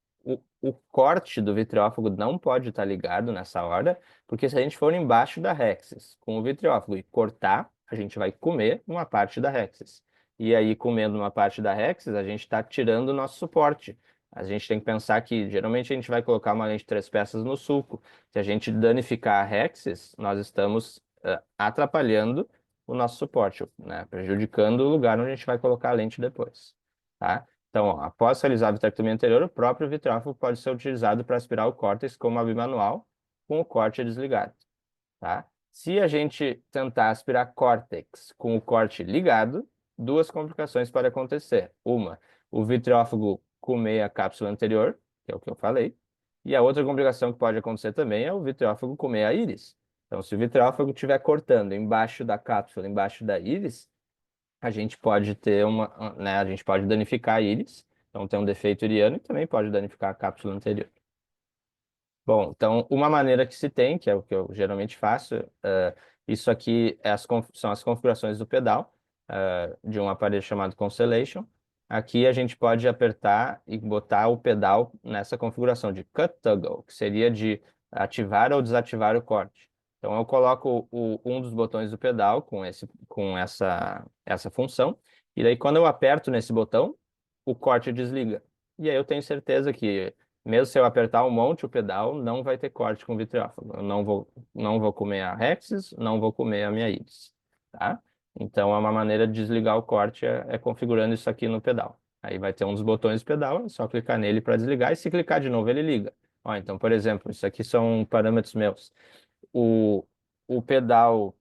O corte do vitreófago não pode estar ligado nessa hora, porque se a gente for embaixo da rexis com o vitreófago e cortar, a gente vai comer uma parte da rexis. E aí, comendo uma parte da rexis, a gente está tirando o nosso suporte. A gente tem que pensar que geralmente a gente vai colocar uma lente de 3 peças no sulco. Se a gente danificar a rexis, nós estamos atrapalhando o nosso suporte, né? Prejudicando o lugar onde a gente vai colocar a lente depois, tá? Então, ó, após realizar a vitrectomia anterior, o próprio vitreófago pode ser utilizado para aspirar o córtex como uma bimanual, com o corte desligado, tá? Se a gente tentar aspirar córtex com o corte ligado, duas complicações podem acontecer. Uma, o vitreófago comer a cápsula anterior, que é o que eu falei, e a outra complicação que pode acontecer também é o vitreófago comer a íris. Então, se o vitreófago estiver cortando embaixo da cápsula, embaixo da íris, a gente pode ter né, a gente pode danificar a íris, então tem um defeito iriano e também pode danificar a cápsula anterior. Bom, então, uma maneira que se tem, que é o que eu geralmente faço, isso aqui são as configurações do pedal, de um aparelho chamado Constellation. Aqui a gente pode apertar e botar o pedal nessa configuração de Cut Toggle, que seria de ativar ou desativar o corte. Então, eu coloco um dos botões do pedal com essa função, e daí quando eu aperto nesse botão, o corte desliga. E aí eu tenho certeza que mesmo se eu apertar um monte o pedal, não vai ter corte com vitreófago. Eu não vou comer a rexis, não vou comer a minha íris, tá? Então, é uma maneira de desligar o corte é configurando isso aqui no pedal. Aí vai ter um dos botões do pedal, é só clicar nele para desligar, e se clicar de novo, ele liga. Ó, então, por exemplo, isso aqui são parâmetros meus. O, o pedal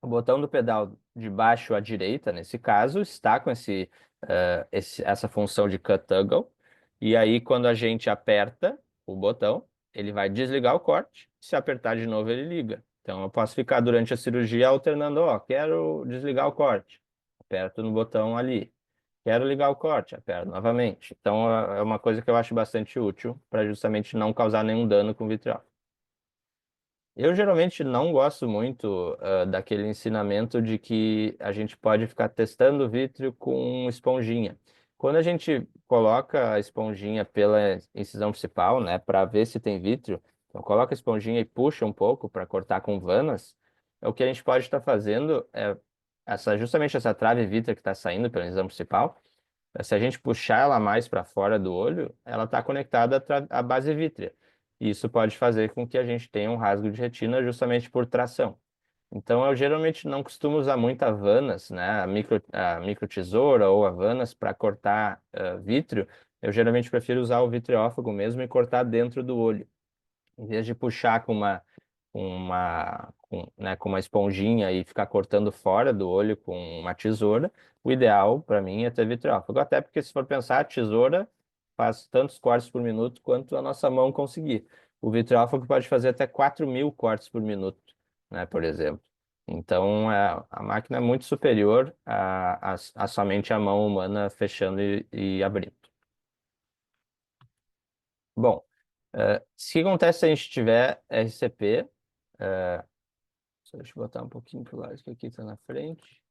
o botão do pedal de baixo à direita, nesse caso, está com essa função de cut toggle. E aí, quando a gente aperta o botão, ele vai desligar o corte. Se apertar de novo, ele liga. Então, eu posso ficar durante a cirurgia alternando, ó, quero desligar o corte. Aperto no botão ali. Quero ligar o corte, aperto novamente. Então, é uma coisa que eu acho bastante útil para justamente não causar nenhum dano com o vitreal. Eu geralmente não gosto muito daquele ensinamento de que a gente pode ficar testando o vítreo com esponjinha. Quando a gente coloca a esponjinha pela incisão principal, né, para ver se tem vítreo, então coloca a esponjinha e puxa um pouco para cortar com vanas, o que a gente pode estar fazendo é justamente essa trave vítrea que está saindo pela incisão principal. Se a gente puxar ela mais para fora do olho, ela está conectada à base vítrea. E isso pode fazer com que a gente tenha um rasgo de retina justamente por tração. Então, eu geralmente não costumo usar muito Havanas, né? A micro tesoura ou Havanas para cortar vítreo. Eu geralmente prefiro usar o vitriófago mesmo e cortar dentro do olho. Em vez de puxar com uma esponjinha e ficar cortando fora do olho com uma tesoura, o ideal para mim é ter vitriófago. Até porque, se for pensar, a tesoura faz tantos cortes por minuto quanto a nossa mão conseguir. O vitriófago pode fazer até 4.000 cortes por minuto, né, por exemplo. Então, a máquina é muito superior a somente a mão humana fechando e abrindo. Bom, o que acontece se a gente tiver RCP? Deixa eu botar um pouquinho para o lado, que aqui está na frente.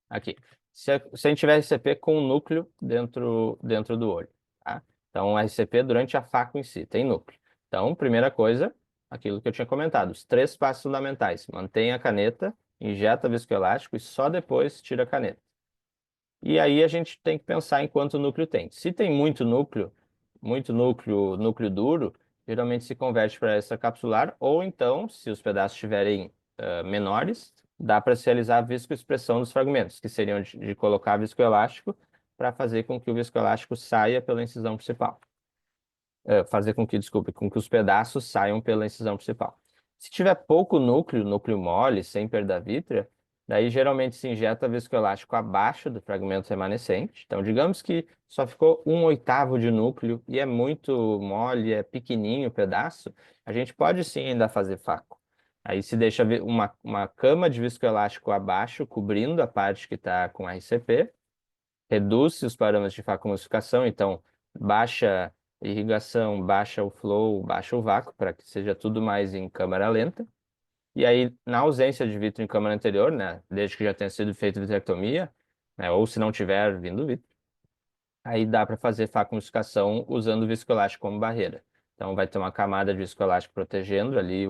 Aqui. Se a gente tiver RCP com um núcleo dentro do olho, tá? Então, RCP durante a faco em si, tem núcleo. Então, primeira coisa, aquilo que eu tinha comentado, os 3 passos fundamentais. Mantenha a caneta, injeta viscoelástico e só depois tira a caneta. E aí a gente tem que pensar em quanto núcleo tem. Se tem muito núcleo duro, geralmente se converte para essa capsular, ou então, se os pedaços estiverem menores, dá para se realizar a viscoexpressão dos fragmentos, que seriam de colocar viscoelástico para fazer com que o viscoelástico saia pela incisão principal. Fazer com que, desculpe, com que os pedaços saiam pela incisão principal. Se tiver pouco núcleo mole, sem perda vítrea, daí geralmente se injeta viscoelástico abaixo do fragmento remanescente. Então, digamos que só ficou 1/8 de núcleo e é muito mole, é pequenininho o pedaço, a gente pode sim ainda fazer faco. Aí se deixa uma cama de viscoelástico abaixo, cobrindo a parte que está com RCP, reduz os parâmetros de facoemulsificação, então baixa irrigação, baixa o flow, baixa o vácuo, para que seja tudo mais em câmara lenta. E aí, na ausência de vítreo em câmara anterior, né, desde que já tenha sido feita vitrectomia, né, ou se não tiver vindo vítreo, aí dá para fazer facoemulsificação usando o viscoelástico como barreira. Então, vai ter uma camada de viscoelástico protegendo ali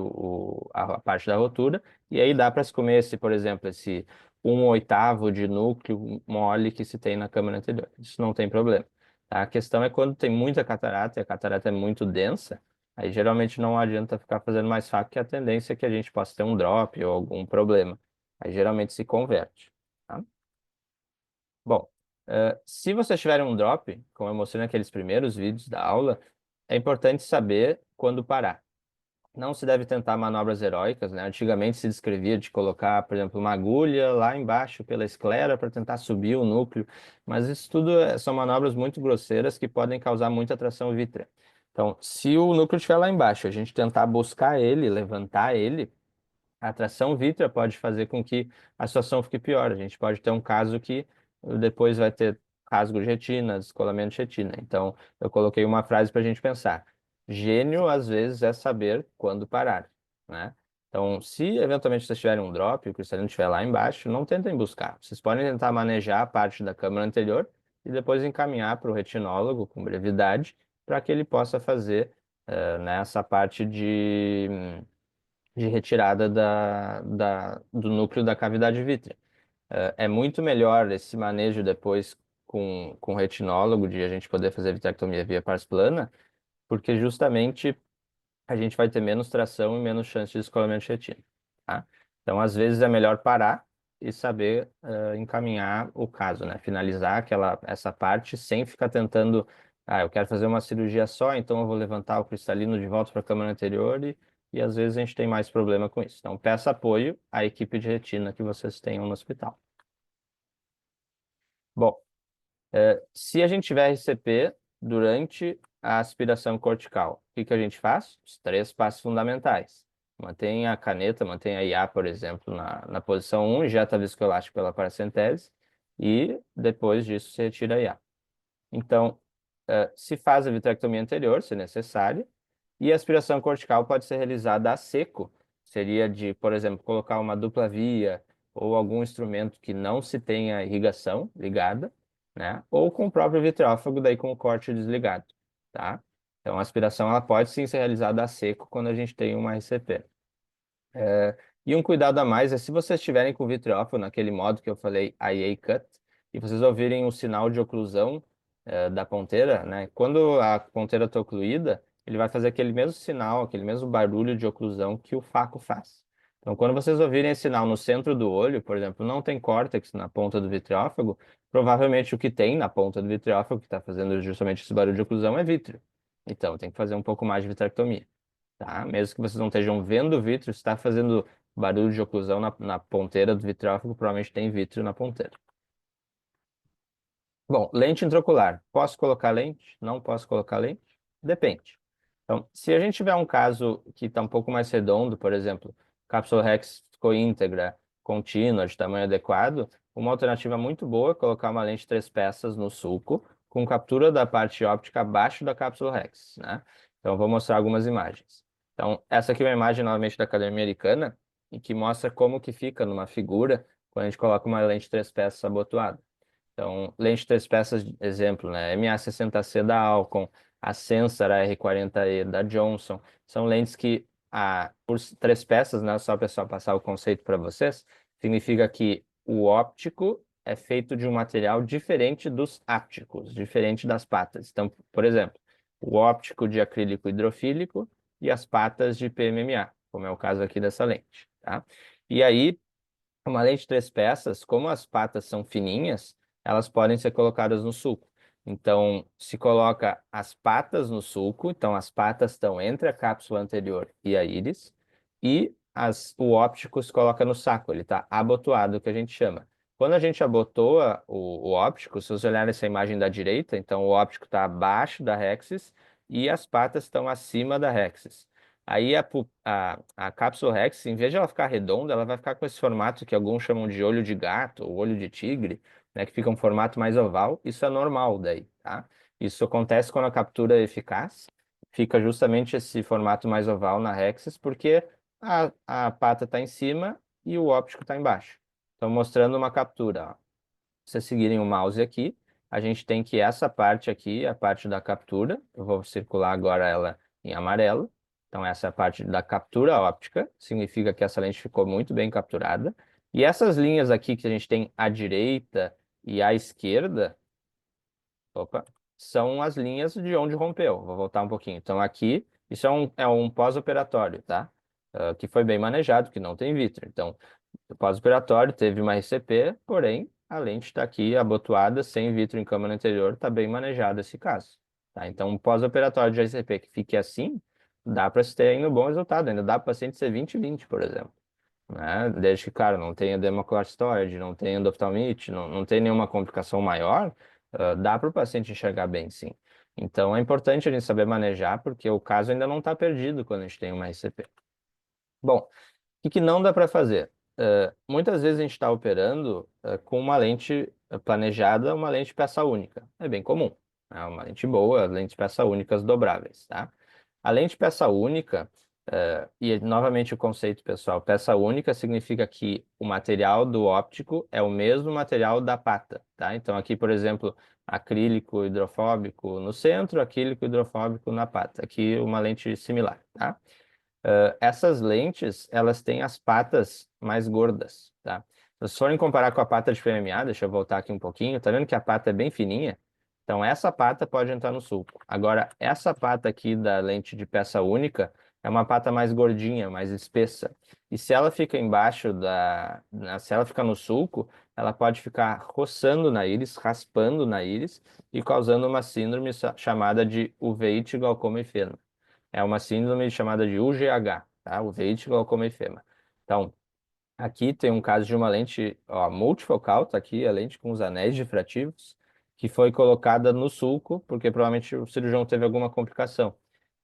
a parte da rotura, e aí dá para se comer, por exemplo, esse 1/8 de núcleo mole que se tem na câmara anterior. Isso não tem problema. Tá? A questão é quando tem muita catarata, e a catarata é muito densa, aí geralmente não adianta ficar fazendo mais faco, que a tendência é que a gente possa ter um drop ou algum problema. Aí geralmente se converte. Tá? Bom, se vocês tiverem um drop, como eu mostrei naqueles primeiros vídeos da aula, é importante saber quando parar. Não se deve tentar manobras heróicas, né? Antigamente se descrevia de colocar, por exemplo, uma agulha lá embaixo pela esclera para tentar subir o núcleo, mas isso tudo são manobras muito grosseiras que podem causar muita tração vítrea. Então, se o núcleo estiver lá embaixo, a gente tentar buscar ele, levantar ele, a atração vítrea pode fazer com que a situação fique pior. A gente pode ter um caso que depois vai ter rasgo de retina, descolamento de retina. Então, eu coloquei uma frase para a gente pensar. Gênio, às vezes, é saber quando parar, né? Então, se eventualmente vocês tiverem um drop e o cristalino estiver lá embaixo, não tentem buscar. Vocês podem tentar manejar a parte da câmara anterior e depois encaminhar para o retinólogo com brevidade para que ele possa fazer essa parte de retirada do núcleo da cavidade vítrea. É muito melhor esse manejo depois com retinólogo, de a gente poder fazer vitrectomia via pars plana, porque justamente a gente vai ter menos tração e menos chance de descolamento de retina. Tá? Então, às vezes é melhor parar e saber encaminhar o caso, né? Finalizar essa parte sem ficar tentando, eu quero fazer uma cirurgia só, então eu vou levantar o cristalino de volta para a câmara anterior e às vezes a gente tem mais problema com isso. Então, peça apoio à equipe de retina que vocês tenham no hospital. Bom, se a gente tiver RCP durante a aspiração cortical, o que que a gente faz? Os 3 passos fundamentais. Mantém a caneta, mantém a IA, por exemplo, na posição 1, injeta viscoelástico pela paracentese e depois disso se retira a IA. Então, se faz a vitrectomia anterior, se necessário, e a aspiração cortical pode ser realizada a seco. Seria de, por exemplo, colocar uma dupla via ou algum instrumento que não se tenha irrigação ligada, né? Ou com o próprio vitreófago, daí com o corte desligado, tá? Então, a aspiração ela pode sim ser realizada a seco quando a gente tem uma RCP. E um cuidado a mais é se vocês estiverem com o vitreófago naquele modo que eu falei, IA Cut, e vocês ouvirem o sinal de oclusão da ponteira, né? Quando a ponteira está ocluída, ele vai fazer aquele mesmo sinal, aquele mesmo barulho de oclusão que o faco faz. Então, quando vocês ouvirem esse sinal no centro do olho, por exemplo, não tem córtex na ponta do vitreófago, provavelmente o que tem na ponta do vitreófago, que está fazendo justamente esse barulho de oclusão, é vítreo. Então, tem que fazer um pouco mais de vitrectomia, tá? Mesmo que vocês não estejam vendo o vítreo, está fazendo barulho de oclusão na ponteira do vitreófago, provavelmente tem vítreo na ponteira. Bom, lente intraocular. Posso colocar lente? Não posso colocar lente? Depende. Então, se a gente tiver um caso que está um pouco mais redondo, por exemplo, cápsula Rex ficou íntegra, contínua, de tamanho adequado, uma alternativa muito boa é colocar uma lente 3 peças no sulco, com captura da parte óptica abaixo da cápsula Rex, né? Então, eu vou mostrar algumas imagens. Então, essa aqui é uma imagem, novamente, da Academia Americana, e que mostra como que fica numa figura quando a gente coloca uma lente 3 peças abotoada. Então, lente 3 peças, exemplo, né? MA60C da Alcon, a Sensor R40E da Johnson, são lentes que, por 3 peças, né? Só para só passar o conceito para vocês, significa que o óptico é feito de um material diferente dos ápticos, diferente das patas. Então, por exemplo, o óptico de acrílico hidrofílico e as patas de PMMA, como é o caso aqui dessa lente, tá? E aí, uma lente 3 peças, como as patas são fininhas, elas podem ser colocadas no sulco. Então, se coloca as patas no sulco, então as patas estão entre a cápsula anterior e a íris, e o óptico se coloca no saco, ele está abotoado, que a gente chama. Quando a gente abotoa o óptico, se vocês olharem essa imagem da direita, então o óptico está abaixo da rexis e as patas estão acima da rexis. Aí a cápsula Rex, em vez de ela ficar redonda, ela vai ficar com esse formato que alguns chamam de olho de gato ou olho de tigre, né, que fica um formato mais oval. Isso é normal daí, tá? Isso acontece quando a captura é eficaz, fica justamente esse formato mais oval na Rexis, porque a pata está em cima e o óptico está embaixo. Então, mostrando uma captura, ó. Se vocês seguirem o mouse aqui, a gente tem que essa parte aqui, a parte da captura, eu vou circular agora ela em amarelo. Então, essa é a parte da captura óptica, significa que essa lente ficou muito bem capturada. E essas linhas aqui que a gente tem à direita e à esquerda, opa, são as linhas de onde rompeu. Vou voltar um pouquinho. Então, aqui, isso é um pós-operatório, tá? Que foi bem manejado, que não tem vítreo. Então, o pós-operatório teve uma RCP, porém, a lente está aqui abotoada, sem vítreo em câmara anterior, está bem manejado esse caso. Tá? Então, um pós-operatório de RCP que fique assim, dá para se ter ainda um bom resultado. Ainda dá para o paciente ser 20/20, por exemplo. Né? Desde que, cara, não tenha edema corticoide, não tenha endoftalmite, não tenha nenhuma complicação maior, dá para o paciente enxergar bem, sim. Então, é importante a gente saber manejar, porque o caso ainda não está perdido quando a gente tem uma RCP. Bom, o que não dá para fazer? Muitas vezes a gente está operando com uma lente planejada, uma lente peça única. É bem comum. É uma lente boa, lentes peça únicas dobráveis, tá? A lente peça única, e novamente o conceito, pessoal, peça única significa que o material do óptico é o mesmo material da pata, tá? Então aqui, por exemplo, acrílico hidrofóbico no centro, acrílico hidrofóbico na pata. Aqui uma lente similar, tá? Essas lentes, elas têm as patas mais gordas, tá? Se vocês forem comparar com a pata de PMA, deixa eu voltar aqui um pouquinho, tá vendo que a pata é bem fininha? Então, essa pata pode entrar no sulco. Agora, essa pata aqui da lente de peça única é uma pata mais gordinha, mais espessa. E se ela fica embaixo se ela fica no sulco, ela pode ficar roçando na íris, raspando na íris e causando uma síndrome chamada de uveíte glaucoma e feno. É uma síndrome chamada de UGH, tá? Uveíte glaucoma efema. Então, aqui tem um caso de uma lente, ó, multifocal, tá aqui a lente com os anéis difrativos, que foi colocada no sulco, porque provavelmente o cirurgião teve alguma complicação.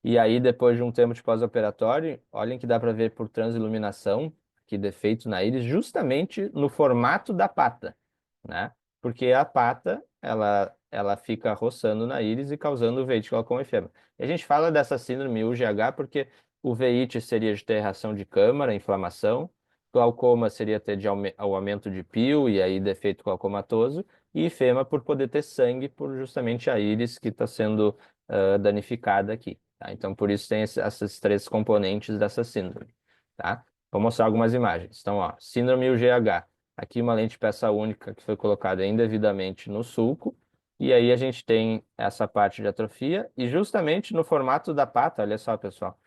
E aí, depois de um tempo de pós-operatório, olhem que dá para ver por transiluminação, que defeito na íris, justamente no formato da pata, né? Porque a pata, ela fica roçando na íris e causando uveíte glaucoma efema. E a gente fala dessa síndrome UGH porque uveíte seria de ter reação de câmara, inflamação, Glaucoma seria ter o aumento de pio e aí defeito glaucomatoso, e ifema por poder ter sangue por justamente a íris que está sendo danificada aqui. Tá? Então, por isso tem esses três componentes dessa síndrome. Tá? Vou mostrar algumas imagens. Então, ó, síndrome UGH. Aqui uma lente peça única que foi colocada indevidamente no sulco, e aí a gente tem essa parte de atrofia, e justamente no formato da pata, olha só, pessoal,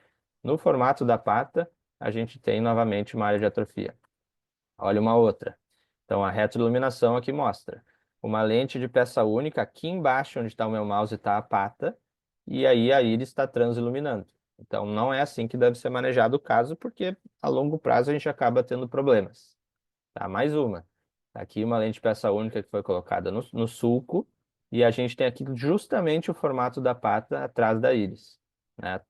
no formato da pata, a gente tem novamente uma área de atrofia. Olha uma outra. Então, a retroiluminação aqui mostra uma lente de peça única, aqui embaixo, onde está o meu mouse, está a pata, e aí a íris está transiluminando. Então, não é assim que deve ser manejado o caso, porque a longo prazo a gente acaba tendo problemas. Tá? Mais uma. Tá aqui uma lente peça única que foi colocada no sulco, e a gente tem aqui justamente o formato da pata atrás da íris. Né?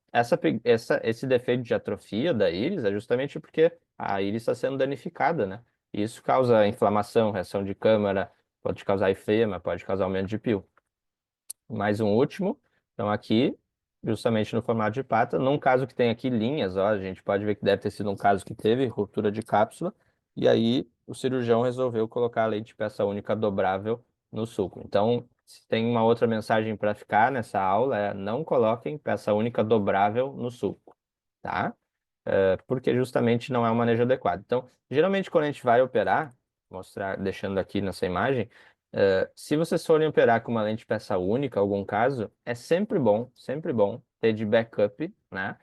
Esse defeito de atrofia da íris é justamente porque a íris está sendo danificada, né? E isso causa inflamação, reação de câmara, pode causar efema, pode causar aumento de pio. Mais um último. Então, aqui, justamente no formato de pata, num caso que tem aqui linhas, ó, a gente pode ver que deve ter sido um caso que teve ruptura de cápsula, e aí o cirurgião resolveu colocar a lente peça única dobrável no sulco. Então, se tem uma outra mensagem para ficar nessa aula, é não coloquem peça única dobrável no sulco, tá? Porque justamente não é um manejo adequado. Então, geralmente quando a gente vai operar, mostrar, deixando aqui nessa imagem, se vocês forem operar com uma lente peça única, algum caso, é sempre bom ter de backup, né,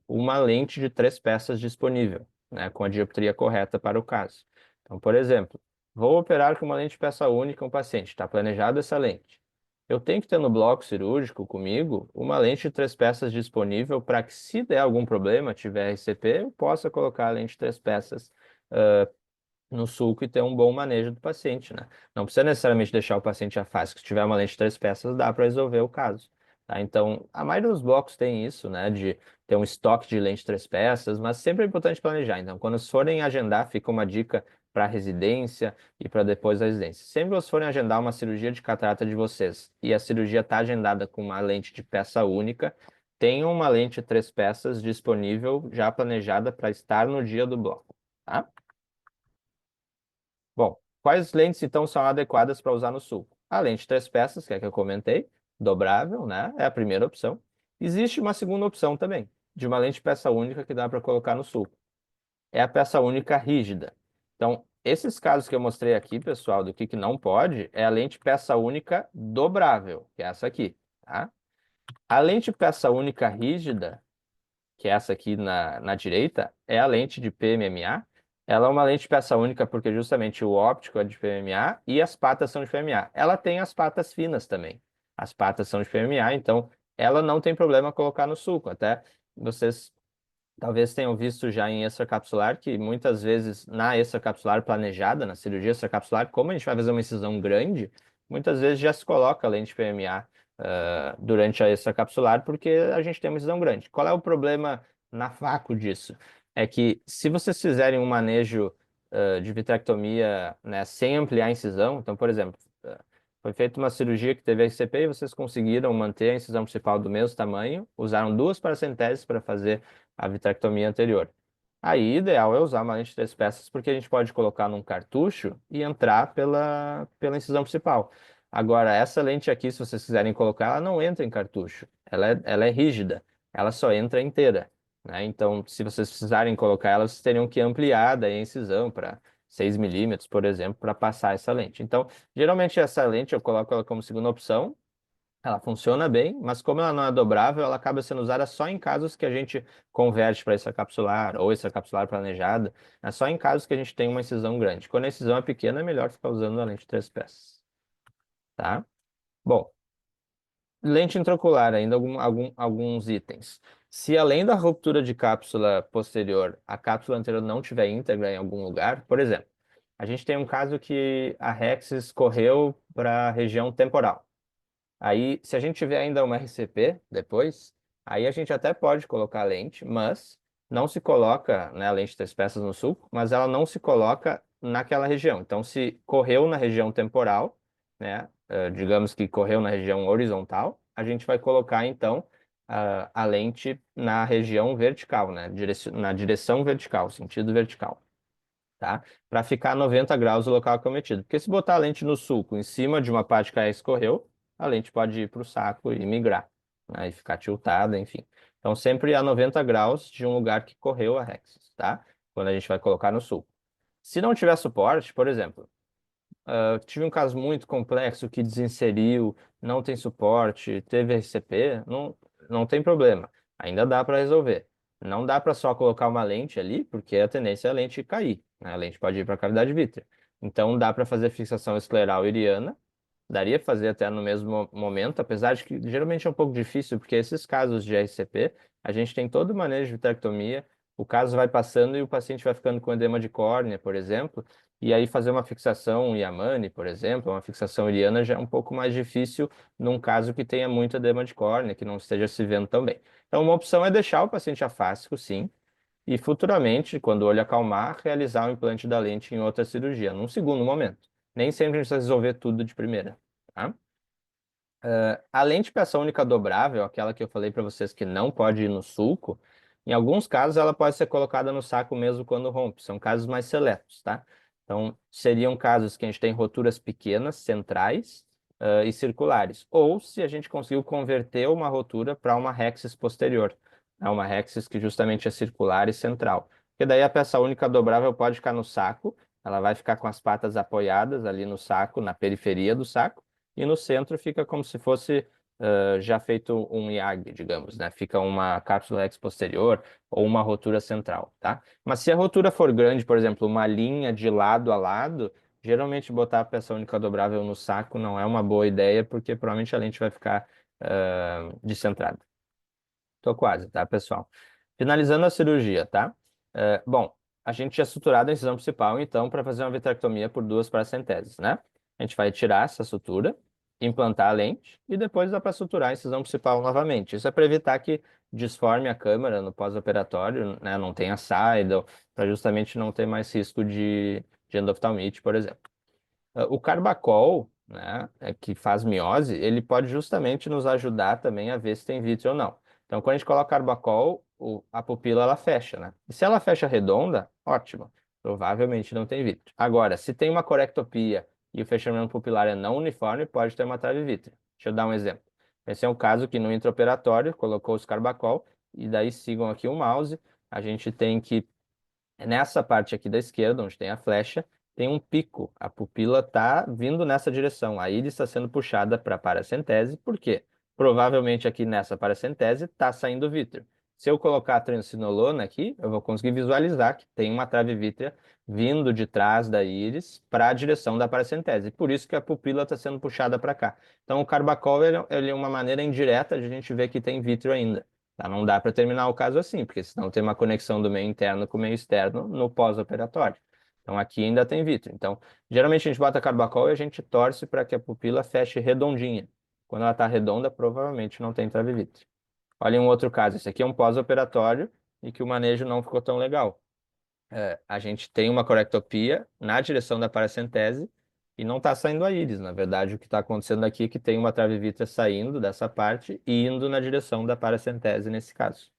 uma lente de 3 peças disponível, né, com a dioptria correta para o caso. Então, por exemplo, vou operar com uma lente peça única um paciente, está planejado essa lente. Eu tenho que ter no bloco cirúrgico comigo uma lente de 3 peças disponível para que, se der algum problema, tiver RCP, eu possa colocar a lente de 3 peças no sulco e ter um bom manejo do paciente, né? Não precisa necessariamente deixar o paciente afásico. Se tiver uma lente de 3 peças, dá para resolver o caso. Tá? Então, a maioria dos blocos tem isso, né? De ter um estoque de lente de 3 peças, mas sempre é importante planejar. Então, quando vocês forem agendar, fica uma dica para residência e para depois da residência. Sempre que vocês forem agendar uma cirurgia de catarata de vocês e a cirurgia está agendada com uma lente de peça única, tenham uma lente de 3 peças disponível, já planejada para estar no dia do bloco. Tá? Bom, quais lentes então são adequadas para usar no sulco? A lente 3 peças, que é a que eu comentei, dobrável, né? É a primeira opção. Existe uma segunda opção também, de uma lente peça única que dá para colocar no sulco. É a peça única rígida. Então, esses casos que eu mostrei aqui, pessoal, do que não pode, é a lente peça única dobrável, que é essa aqui, tá? A lente peça única rígida, que é essa aqui na direita, é a lente de PMMA. Ela é uma lente peça única porque justamente o óptico é de PMMA e as patas são de PMMA. Ela tem as patas finas também. As patas são de PMMA, então ela não tem problema colocar no sulco. Até vocês talvez tenham visto já em extracapsular que muitas vezes na extracapsular planejada, na cirurgia extracapsular, como a gente vai fazer uma incisão grande, muitas vezes já se coloca a lente PMA durante a extracapsular porque a gente tem uma incisão grande. Qual é o problema na faco disso? É que se vocês fizerem um manejo de vitrectomia, né, sem ampliar a incisão, então, por exemplo, foi feita uma cirurgia que teve RCP e vocês conseguiram manter a incisão principal do mesmo tamanho, usaram 2 paracenteses para fazer a vitrectomia anterior. Aí, ideal é usar uma lente de 3 peças, porque a gente pode colocar num cartucho e entrar pela incisão principal. Agora, essa lente aqui, se vocês quiserem colocar, ela não entra em cartucho. Ela é rígida, ela só entra inteira. Né? Então, se vocês precisarem colocar ela, vocês teriam que ampliar daí a incisão para 6 milímetros, por exemplo, para passar essa lente. Então, geralmente essa lente eu coloco ela como segunda opção, ela funciona bem, mas como ela não é dobrável, ela acaba sendo usada só em casos que a gente converte para extracapsular ou extracapsular planejada. É só em casos que a gente tem uma incisão grande. Quando a incisão é pequena, é melhor ficar usando a lente de 3 peças. Tá? Bom, lente intraocular, ainda alguns itens. Se além da ruptura de cápsula posterior, a cápsula anterior não tiver íntegra em algum lugar, por exemplo, a gente tem um caso que a Rexis correu para a região temporal. Aí, se a gente tiver ainda uma RCP depois, aí a gente até pode colocar a lente, mas não se coloca, né, a lente de 3 peças no sulco, mas ela não se coloca naquela região. Então, se correu na região temporal, né, digamos que correu na região horizontal, a gente vai colocar, então, a lente na região vertical, né, na direção vertical, sentido vertical. tá? Para ficar a 90 graus o local acometido. Porque se botar a lente no sulco em cima de uma parte que a escorreu, a lente pode ir para o saco e migrar, né? E ficar tiltada, enfim. Então, sempre a 90 graus de um lugar que correu a Rexis, tá? Quando a gente vai colocar no sulco. Se não tiver suporte, por exemplo, tive um caso muito complexo que desinseriu, não tem suporte, teve RCP, não tem problema. Ainda dá para resolver. Não dá para só colocar uma lente ali, porque a tendência é a lente cair, né? A lente pode ir para a cavidade vítrea. Então dá para fazer fixação escleral iriana, daria para fazer até no mesmo momento, apesar de que geralmente é um pouco difícil, porque esses casos de RCP, a gente tem todo o manejo de vitrectomia, o caso vai passando e o paciente vai ficando com edema de córnea, por exemplo, e aí fazer uma fixação Yamane, por exemplo, uma fixação iriana já é um pouco mais difícil num caso que tenha muito edema de córnea, que não esteja se vendo tão bem. Então, uma opção é deixar o paciente afásico, sim, e futuramente, quando o olho acalmar, realizar o implante da lente em outra cirurgia, num segundo momento. Nem sempre a gente precisa resolver tudo de primeira, tá? A lente peça única dobrável, aquela que eu falei para vocês que não pode ir no sulco, em alguns casos ela pode ser colocada no saco mesmo quando rompe. São casos mais seletos, tá? Então, seriam casos que a gente tem roturas pequenas, centrais, e circulares. Ou se a gente conseguiu converter uma rotura para uma rexis posterior, né? Uma rexis que justamente é circular e central. Porque daí a peça única dobrável pode ficar no saco, ela vai ficar com as patas apoiadas ali no saco, na periferia do saco, e no centro fica como se fosse já feito um IAG, digamos, né? Fica uma cápsula ex posterior ou uma rotura central, tá? Mas se a rotura for grande, por exemplo, uma linha de lado a lado, geralmente botar a peça única dobrável no saco não é uma boa ideia, porque provavelmente a lente vai ficar descentrada. Tô quase, tá, pessoal? Finalizando a cirurgia, tá? Bom, a gente tinha suturado a incisão principal, então, para fazer uma vitrectomia por duas paracenteses, né? A gente vai tirar essa sutura, implantar a lente e depois dá para suturar a incisão principal novamente. Isso é para evitar que desforme a câmara no pós-operatório, né? Não tenha saída, para justamente não ter mais risco de endoftalmite, por exemplo. O carbacol, né, que faz miose, ele pode justamente nos ajudar também a ver se tem vítreo ou não. Então, quando a gente coloca carbacol, a pupila ela fecha, né? E se ela fecha redonda, ótimo. Provavelmente não tem vítreo. Agora, se tem uma corectopia e o fechamento pupilar é não uniforme, pode ter uma trave vítrea. Deixa eu dar um exemplo. Esse é um caso que no intraoperatório colocou os carbacol e daí sigam aqui o mouse. A gente tem que nessa parte aqui da esquerda, onde tem a flecha, tem um pico. A pupila está vindo nessa direção. A íris está sendo puxada para a paracentese. Por quê? Provavelmente aqui nessa paracentese está saindo vítreo. Se eu colocar a triancinolona aqui, eu vou conseguir visualizar que tem uma trave vítrea vindo de trás da íris para a direção da paracentese. Por isso que a pupila está sendo puxada para cá. Então, o carbacol ele é uma maneira indireta de a gente ver que tem vítreo ainda. Tá? Não dá para terminar o caso assim, porque senão tem uma conexão do meio interno com o meio externo no pós-operatório. Então aqui ainda tem vítreo. Então, geralmente a gente bota carbacol e a gente torce para que a pupila feche redondinha. Quando ela está redonda, provavelmente não tem trave vítreo. Olha um outro caso. Esse aqui é um pós-operatório e que o manejo não ficou tão legal. A gente tem uma corectopia na direção da paracentese e não está saindo a íris. Na verdade, o que está acontecendo aqui é que tem uma trave vítrea saindo dessa parte e indo na direção da paracentese nesse caso,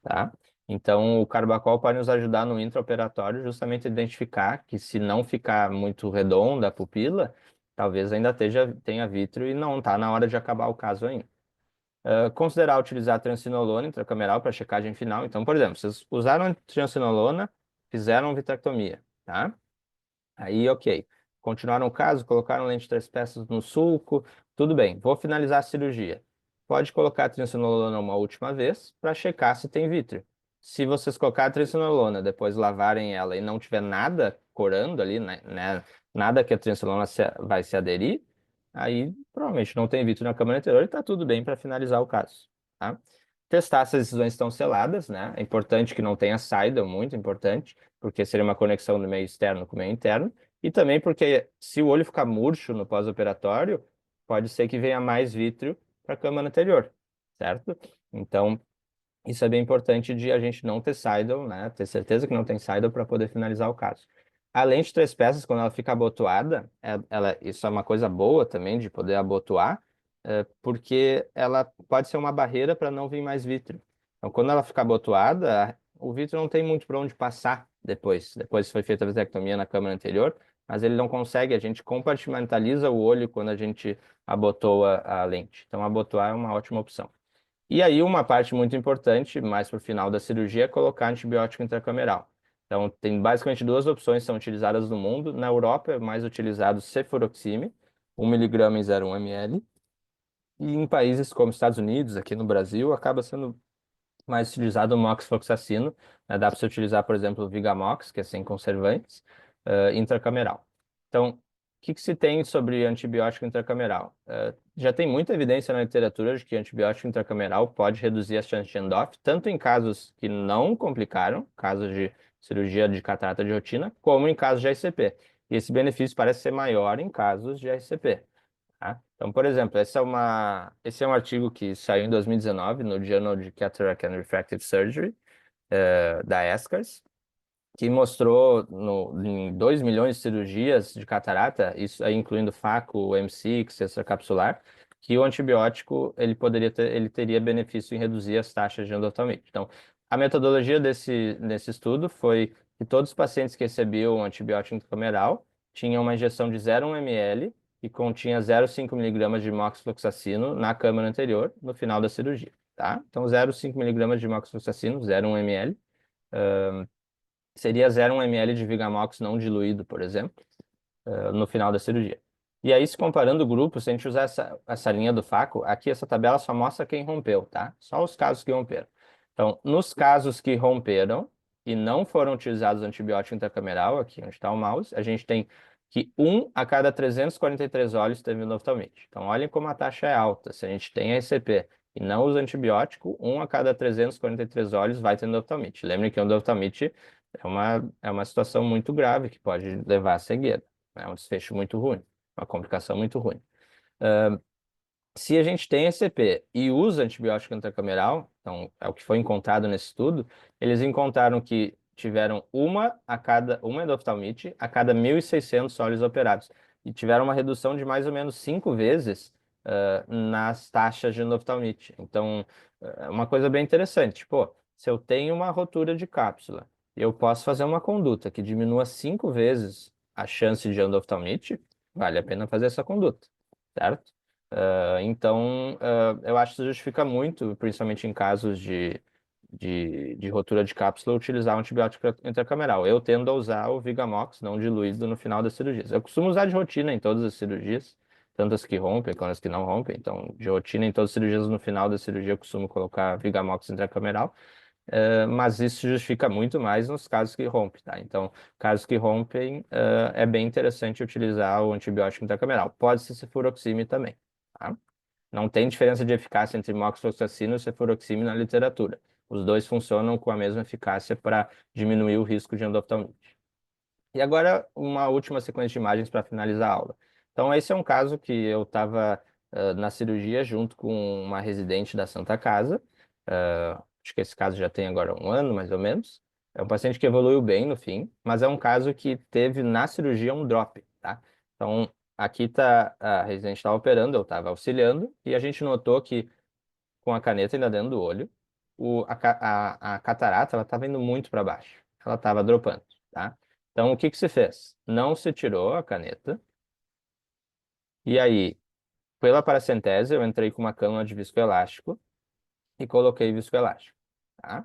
tá? Então, o carbacol pode nos ajudar no intraoperatório justamente a identificar que se não ficar muito redonda a pupila, talvez ainda tenha vítreo e não está na hora de acabar o caso ainda. Considerar utilizar triancinolona intracameral para checagem final. Então, por exemplo, vocês usaram triancinolona, fizeram vitrectomia, tá? Aí, ok. Continuaram o caso, colocaram lente de três peças no sulco, tudo bem. Vou finalizar a cirurgia. Pode colocar a triancinolona uma última vez para checar se tem vítreo. Se vocês colocar a triancinolona, depois lavarem ela e não tiver nada corando ali, né, nada que a triancinolona vai se aderir, aí provavelmente não tem vítreo na câmara anterior e está tudo bem para finalizar o caso, tá? Testar se as incisões estão seladas, né? É importante que não tenha saída, muito importante, porque seria uma conexão do meio externo com o meio interno. E também porque se o olho ficar murcho no pós-operatório, pode ser que venha mais vítreo para a câmara anterior, certo? Então, isso é bem importante de a gente não ter Seidel, né? Ter certeza que não tem Seidel para poder finalizar o caso. A lente três peças, quando ela fica abotoada, isso é uma coisa boa também de poder abotoar, porque ela pode ser uma barreira para não vir mais vítreo. Então, quando ela fica abotoada, o vítreo não tem muito para onde passar, depois foi feita a vitrectomia na câmara anterior, mas ele não consegue, a gente compartimentaliza o olho quando a gente abotoa a lente. Então, abotoar é uma ótima opção. E aí, uma parte muito importante, mais para o final da cirurgia, é colocar antibiótico intracameral. Então, tem basicamente duas opções que são utilizadas no mundo. Na Europa, é mais utilizado cefuroxime, 1 miligrama em 0,1 ml. E em países como Estados Unidos, aqui no Brasil, acaba sendo mais utilizado o moxifloxacino, né? Dá para você utilizar, por exemplo, o Vigamox, que é sem conservantes, intracameral. Então, o que se tem sobre antibiótico intracameral? Já tem muita evidência na literatura de que antibiótico intracameral pode reduzir as chances de ENDOF, tanto em casos que não complicaram, casos de cirurgia de catarata de rotina, como em casos de ICP. E esse benefício parece ser maior em casos de ICP. Tá? Então, por exemplo, esse é um artigo que saiu em 2019 no Journal de Cataract and Refractive Surgery, da ESCARS, que mostrou em 2 milhões de cirurgias de catarata, isso aí incluindo FACO, M6, extracapsular, que o antibiótico ele teria benefício em reduzir as taxas de endothelmite. Então, a metodologia desse estudo foi que todos os pacientes que recebiam antibiótico intracameral tinham uma injeção de 0,1 ml e continha 0,5 miligramas de moxifloxacino na câmara anterior, no final da cirurgia, tá? Então, 0,5 miligramas de moxifloxacino, 0,1 ml, seria 0,1 ml de Vigamox não diluído, por exemplo, no final da cirurgia. E aí, se comparando grupos, se a gente usar essa linha do FACO, aqui essa tabela só mostra quem rompeu, tá? Só os casos que romperam. Então, nos casos que romperam e não foram utilizados antibiótico intracameral, aqui onde está o mouse, a gente tem que 1 a cada 343 olhos teve endoftalmite. Então, olhem como a taxa é alta. Se a gente tem a ECP e não usa antibiótico, 1 a cada 343 olhos vai ter endoftalmite. Lembre que a endoftalmite é uma situação muito grave que pode levar à cegueira. É um desfecho muito ruim, uma complicação muito ruim. Se a gente tem ECP e usa antibiótico intracameral, então é o que foi encontrado nesse estudo, eles encontraram que tiveram uma endoftalmite a cada 1.600 olhos operados e tiveram uma redução de mais ou menos 5 vezes nas taxas de endoftalmite. Então, é uma coisa bem interessante. Pô, se eu tenho uma rotura de cápsula, eu posso fazer uma conduta que diminua 5 vezes a chance de endoftalmite, vale a pena fazer essa conduta, certo? Então, eu acho que isso justifica muito, principalmente em casos de rotura de cápsula, utilizar um antibiótico intracameral. Eu tendo a usar o Vigamox não diluído no final das cirurgias. Eu costumo usar de rotina em todas as cirurgias, tanto as que rompem quanto as que não rompem. Então, de rotina em todas as cirurgias, no final da cirurgia, eu costumo colocar Vigamox intracameral. Mas isso justifica muito mais nos casos que rompem, tá? Então, casos que rompem, é bem interessante utilizar o antibiótico intracameral. Pode ser cefuroxime também, tá? Não tem diferença de eficácia entre moxifloxacino e cefuroxime na literatura. Os dois funcionam com a mesma eficácia para diminuir o risco de endoftalmite. E agora, uma última sequência de imagens para finalizar a aula. Então, esse é um caso que eu estava na cirurgia junto com uma residente da Santa Casa. Acho que esse caso já tem agora 1 ano, mais ou menos. É um paciente que evoluiu bem no fim, mas é um caso que teve na cirurgia um drop, tá? Então, aqui tá, a residente estava operando, eu estava auxiliando, e a gente notou que com a caneta ainda dentro do olho, a catarata ela estava indo muito para baixo. Ela estava dropando, tá? Então, o que que se fez? Não se tirou a caneta, e aí, pela paracentese, eu entrei com uma cânula de viscoelástico e coloquei viscoelástico, tá?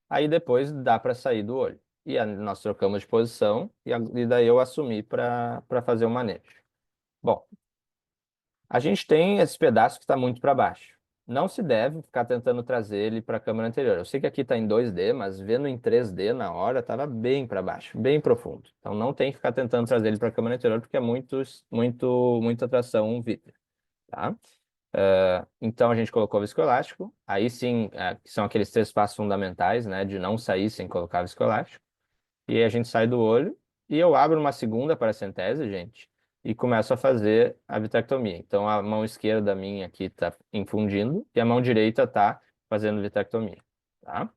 Aí depois dá para sair do olho. Nós trocamos de posição e daí eu assumi para fazer o manejo. Bom, a gente tem esse pedaço que está muito para baixo. Não se deve ficar tentando trazer ele para a câmera anterior. Eu sei que aqui está em 2D, mas vendo em 3D na hora, estava bem para baixo, bem profundo. Então não tem que ficar tentando trazer ele para a câmera anterior, porque é muita tração vítrea, tá? Então a gente colocou viscoelástico. Aí sim, que são aqueles 3 passos fundamentais, né, de não sair sem colocar viscoelástico. E aí a gente sai do olho e eu abro uma segunda paracentese, gente, e começo a fazer a vitrectomia. Então a mão esquerda minha aqui está infundindo e a mão direita está fazendo vitrectomia, tá?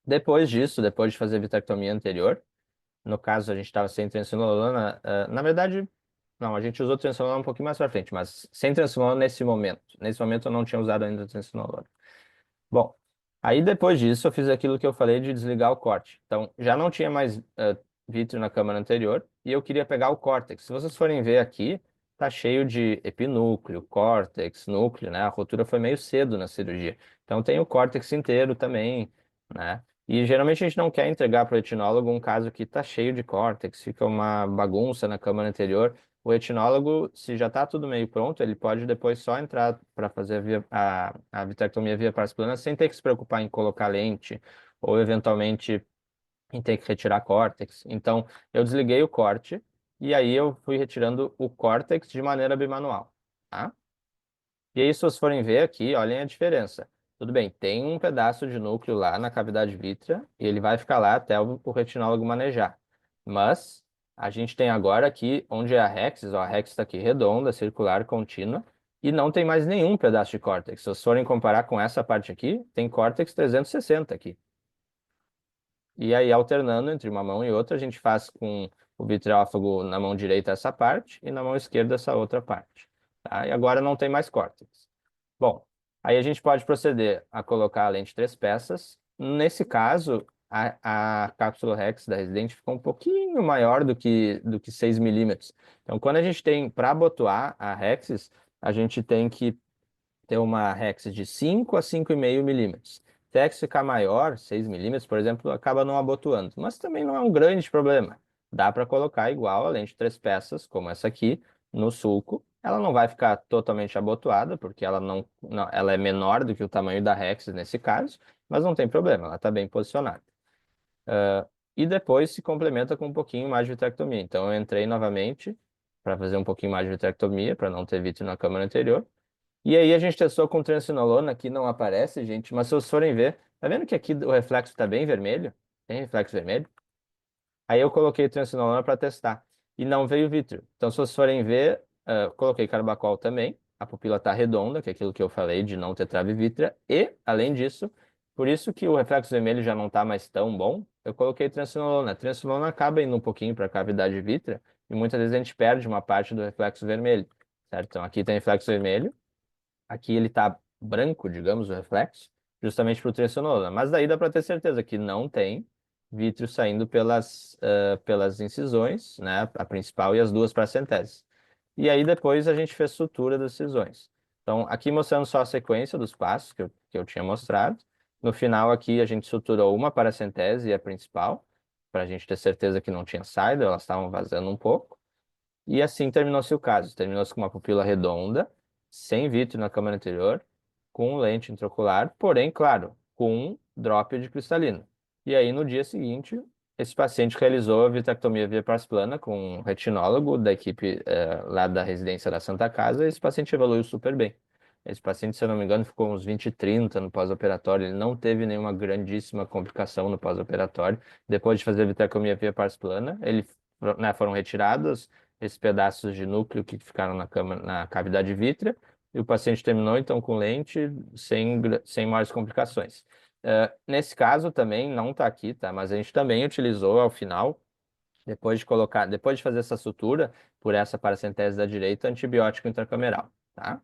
Depois disso, depois de fazer a vitrectomia anterior, no caso a gente estava sem triamcinolona, na verdade, não, a gente usou triamcinolona um pouquinho mais para frente, mas sem triamcinolona nesse momento. Nesse momento eu não tinha usado ainda triamcinolona. Bom, Aí depois disso eu fiz aquilo que eu falei de desligar o corte. Então já não tinha mais vítreo na câmara anterior e eu queria pegar o córtex. Se vocês forem ver aqui, tá cheio de epinúcleo, córtex, núcleo, né? A rotura foi meio cedo na cirurgia. Então tem o córtex inteiro também, né? E geralmente a gente não quer entregar para o etnólogo um caso que tá cheio de córtex, fica uma bagunça na câmara anterior. O etnólogo, se já está tudo meio pronto, ele pode depois só entrar para fazer a vitrectomia via pars plana sem ter que se preocupar em colocar lente ou eventualmente em ter que retirar córtex. Então, eu desliguei o corte e aí eu fui retirando o córtex de maneira bimanual, tá? E aí, se vocês forem ver aqui, olhem a diferença. Tudo bem, tem um pedaço de núcleo lá na cavidade vítrea e ele vai ficar lá até o retinólogo manejar. Mas a gente tem agora aqui, onde é a rexis, ó, a rexis está aqui redonda, circular, contínua, e não tem mais nenhum pedaço de córtex. Se vocês forem comparar com essa parte aqui, tem córtex 360 aqui. E aí, alternando entre uma mão e outra, a gente faz com o vitreófago na mão direita essa parte e na mão esquerda essa outra parte. Tá? E agora não tem mais córtex. Bom, aí a gente pode proceder a colocar a lente três peças. Nesse caso, a cápsula Rex da Residente ficou um pouquinho maior do que 6 milímetros. Então, quando a gente tem para abotoar a Rexis, a gente tem que ter uma Rex de 5 a 5,5 milímetros. Se a Rex ficar maior, 6 milímetros, por exemplo, acaba não abotoando. Mas também não é um grande problema. Dá para colocar igual a lente três peças, como essa aqui, no sulco. Ela não vai ficar totalmente abotoada, porque ela é menor do que o tamanho da Rex nesse caso, mas não tem problema, ela está bem posicionada. E depois se complementa com um pouquinho mais de vitrectomia. Então eu entrei novamente para fazer um pouquinho mais de vitrectomia, para não ter vítreo na câmara anterior. E aí a gente testou com triancinolona, aqui não aparece, gente, mas se vocês forem ver, tá vendo que aqui o reflexo está bem vermelho? Tem reflexo vermelho? Aí eu coloquei triancinolona para testar e não veio vítreo. Então se vocês forem ver, coloquei carbacol também, a pupila está redonda, que é aquilo que eu falei de não ter trave vítrea, e, além disso, por isso que o reflexo vermelho já não está mais tão bom, eu coloquei triancinolona. A triancinolona acaba indo um pouquinho para a cavidade vítrea e muitas vezes a gente perde uma parte do reflexo vermelho, certo? Então aqui tem reflexo vermelho. Aqui ele está branco, digamos, o reflexo, justamente por triacenolona. Mas daí dá para ter certeza que não tem vítreo saindo pelas incisões, né? A principal e as duas paracenteses. E aí depois a gente fez sutura das cisões. Então, aqui mostrando só a sequência dos passos que eu tinha mostrado. No final aqui a gente suturou uma paracentese e a principal, para a gente ter certeza que não tinha saído, elas estavam vazando um pouco. E assim terminou-se o caso. Terminou-se com uma pupila redonda, sem vítreo na câmara anterior, com lente intraocular, porém, claro, com um drop de cristalino. E aí, no dia seguinte, esse paciente realizou a vitrectomia via pars plana com um retinólogo da equipe lá da residência da Santa Casa, e esse paciente evoluiu super bem. Esse paciente, se eu não me engano, ficou uns 20, 30 no pós-operatório. Ele não teve nenhuma grandíssima complicação no pós-operatório. Depois de fazer a vitrectomia via pars plana, né, foram retirados esses pedaços de núcleo que ficaram na cavidade vítrea, e o paciente terminou então com lente sem maiores complicações. Nesse caso também não está aqui, tá? Mas a gente também utilizou ao final, depois de fazer essa sutura por essa paracentese da direita, antibiótico intracameral, tá?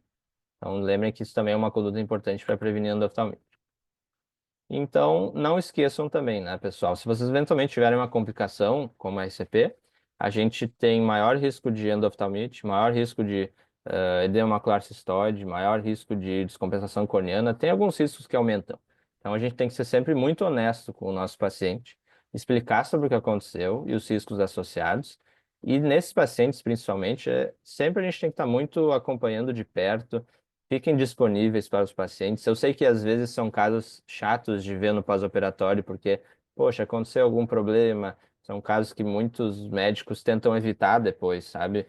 Então lembrem que isso também é uma conduta importante para prevenir endoftalmite. Então, não esqueçam também, né, pessoal? Se vocês eventualmente tiverem uma complicação, como a SCP, a gente tem maior risco de endoftalmite, maior risco de edema macular cistoide, maior risco de descompensação corneana. Tem alguns riscos que aumentam. Então, a gente tem que ser sempre muito honesto com o nosso paciente, explicar sobre o que aconteceu e os riscos associados. E nesses pacientes, principalmente, sempre a gente tem que estar muito acompanhando de perto. Fiquem disponíveis para os pacientes. Eu sei que às vezes são casos chatos de ver no pós-operatório, porque, poxa, aconteceu algum problema. São casos que muitos médicos tentam evitar depois, sabe?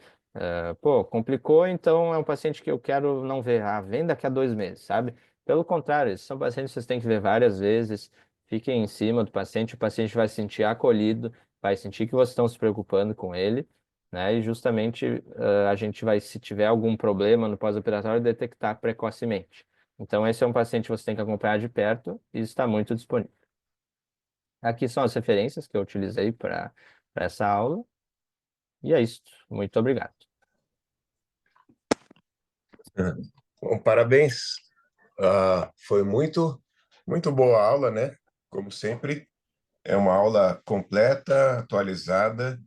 Pô, complicou, então é um paciente que eu quero não ver. Ah, vem daqui a 2 meses, sabe? Pelo contrário, esses são pacientes que vocês têm que ver várias vezes. Fiquem em cima do paciente, o paciente vai se sentir acolhido, vai sentir que vocês estão se preocupando com ele, né? E justamente a gente vai, se tiver algum problema no pós-operatório, detectar precocemente. Então, esse é um paciente que você tem que acompanhar de perto e está muito disponível. Aqui são as referências que eu utilizei para essa aula. E é isso. Muito obrigado. Bom, parabéns. Foi muito Muito boa aula, né? Como sempre, é uma aula completa, atualizada.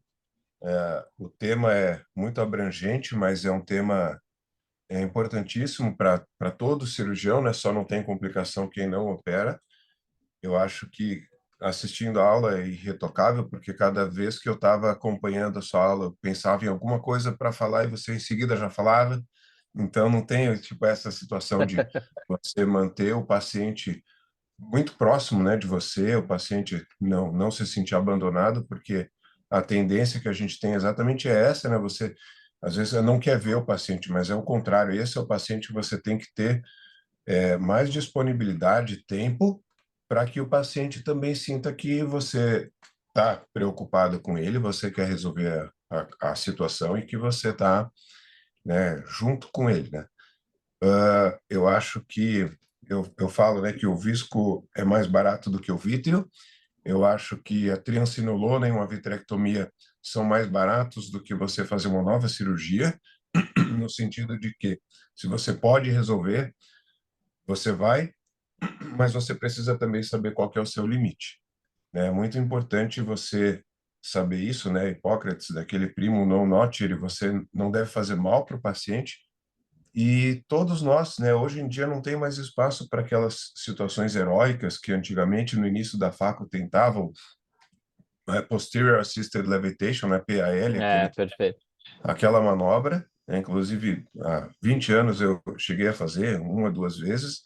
O tema é muito abrangente, mas é um tema importantíssimo para todo cirurgião, né? Só não tem complicação quem não opera. Eu acho que assistindo a aula é irretocável, porque cada vez que eu estava acompanhando a sua aula, eu pensava em alguma coisa para falar e você em seguida já falava. Então, não tem tipo essa situação de você manter o paciente muito próximo, né, de você, o paciente não se sentir abandonado, porque a tendência que a gente tem exatamente é essa, né? Você às vezes não quer ver o paciente, mas é o contrário. Esse é o paciente que você tem que ter mais disponibilidade, tempo, para que o paciente também sinta que você está preocupado com ele, você quer resolver a situação e que você está, né, junto com ele, né? Eu acho que eu falo, né, que o visco é mais barato do que o vítreo. Eu acho que a triancinolona e uma vitrectomia são mais baratos do que você fazer uma nova cirurgia, no sentido de que se você pode resolver, você vai, mas você precisa também saber qual que é o seu limite, né? É muito importante você saber isso, né? Hipócrates, daquele primo non nocere, você não deve fazer mal para o paciente. E todos nós, né, hoje em dia não tem mais espaço para aquelas situações heróicas que antigamente no início da facu tentavam, Posterior Assisted Levitation, né, PAL, É, perfeito. aquela manobra, né, inclusive há 20 anos eu cheguei a fazer uma, duas vezes,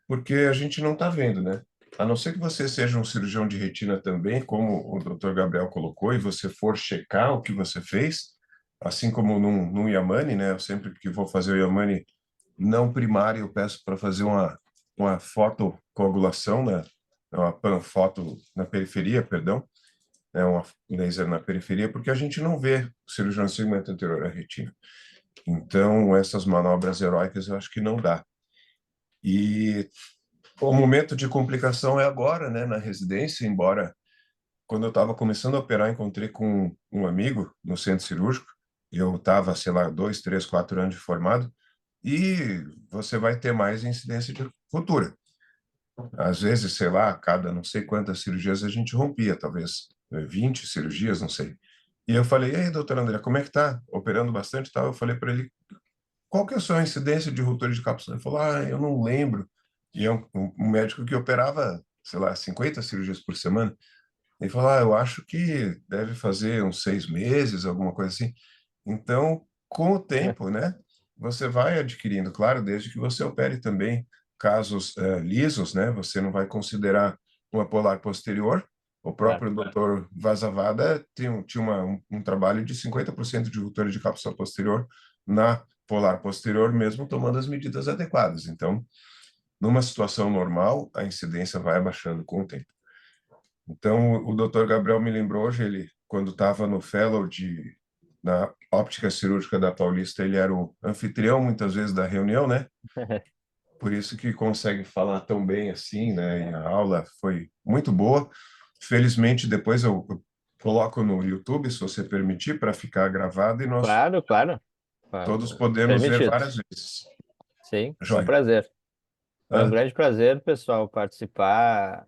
porque a gente não está vendo, né? A não ser que você seja um cirurgião de retina também, como o Dr. Gabriel colocou, e você for checar o que você fez, assim como num Yamane, né? Eu sempre que vou fazer o Yamane não primário, eu peço para fazer uma fotocoagulação, né? Uma panfoto na periferia, perdão, né? Uma laser na periferia, porque a gente não vê o cirurgião de segmento anterior à retina. Então, essas manobras heróicas eu acho que não dá. E o momento de complicação é agora, né, na residência, embora quando eu estava começando a operar, encontrei com um amigo no centro cirúrgico, eu estava, sei lá, 2, 3, 4 anos de formado, e você vai ter mais incidência de ruptura. Às vezes, sei lá, a cada não sei quantas cirurgias a gente rompia, talvez 20 cirurgias, não sei. E eu falei, e aí, doutor André, como é que tá? Operando bastante e tal. Eu falei para ele, qual que é a sua incidência de ruptura de cápsula? Ele falou, eu não lembro. E é um médico que operava, sei lá, 50 cirurgias por semana. Ele falou, eu acho que deve fazer uns 6 meses, alguma coisa assim. Então, com o tempo, né, você vai adquirindo, claro, desde que você opere também casos lisos, né, você não vai considerar uma polar posterior. O Claro. próprio Dr. Vazavada tinha um trabalho de 50% de ruptura de cápsula posterior na polar posterior, mesmo tomando as medidas adequadas. Então, numa situação normal, a incidência vai abaixando com o tempo. Então, o Dr. Gabriel me lembrou hoje, ele, quando estava no fellow na óptica cirúrgica da Paulista, ele era o anfitrião, muitas vezes, da reunião, né? Por isso que consegue falar tão bem assim, né? E a aula foi muito boa. Felizmente, depois eu coloco no YouTube, se você permitir, para ficar gravado e nós Claro, claro. todos podemos ver Permitido. várias vezes. Sim, foi um Joia. prazer. Foi um Ah, grande prazer, pessoal, participar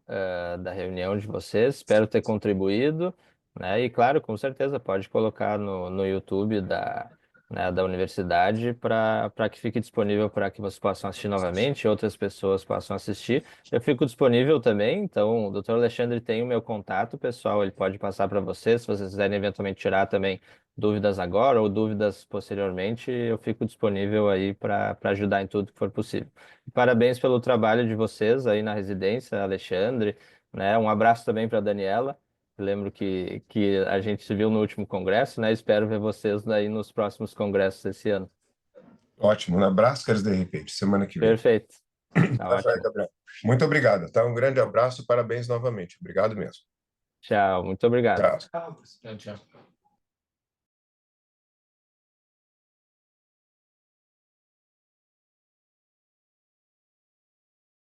da reunião de vocês. Espero ter contribuído, né? E claro, com certeza pode colocar no YouTube da universidade para que fique disponível para que vocês possam assistir novamente, outras pessoas possam assistir. Eu fico disponível também, então o Dr. Alexandre tem o meu contato, pessoal, ele pode passar para vocês, se vocês quiserem eventualmente tirar também dúvidas agora ou dúvidas posteriormente, eu fico disponível aí para ajudar em tudo que for possível. Parabéns pelo trabalho de vocês aí na residência, Alexandre, né? Um abraço também para a Daniela. Eu lembro que a gente se viu no último congresso, né? Espero ver vocês aí nos próximos congressos esse ano. ótimo. Na Brascas, de repente, semana que vem. Perfeito. Tá Tá, joia, ótimo. Gabriel. Muito obrigado, tá? Um grande abraço, parabéns novamente. Obrigado mesmo. Tchau. Muito obrigado. Tchau. Tchau, tchau.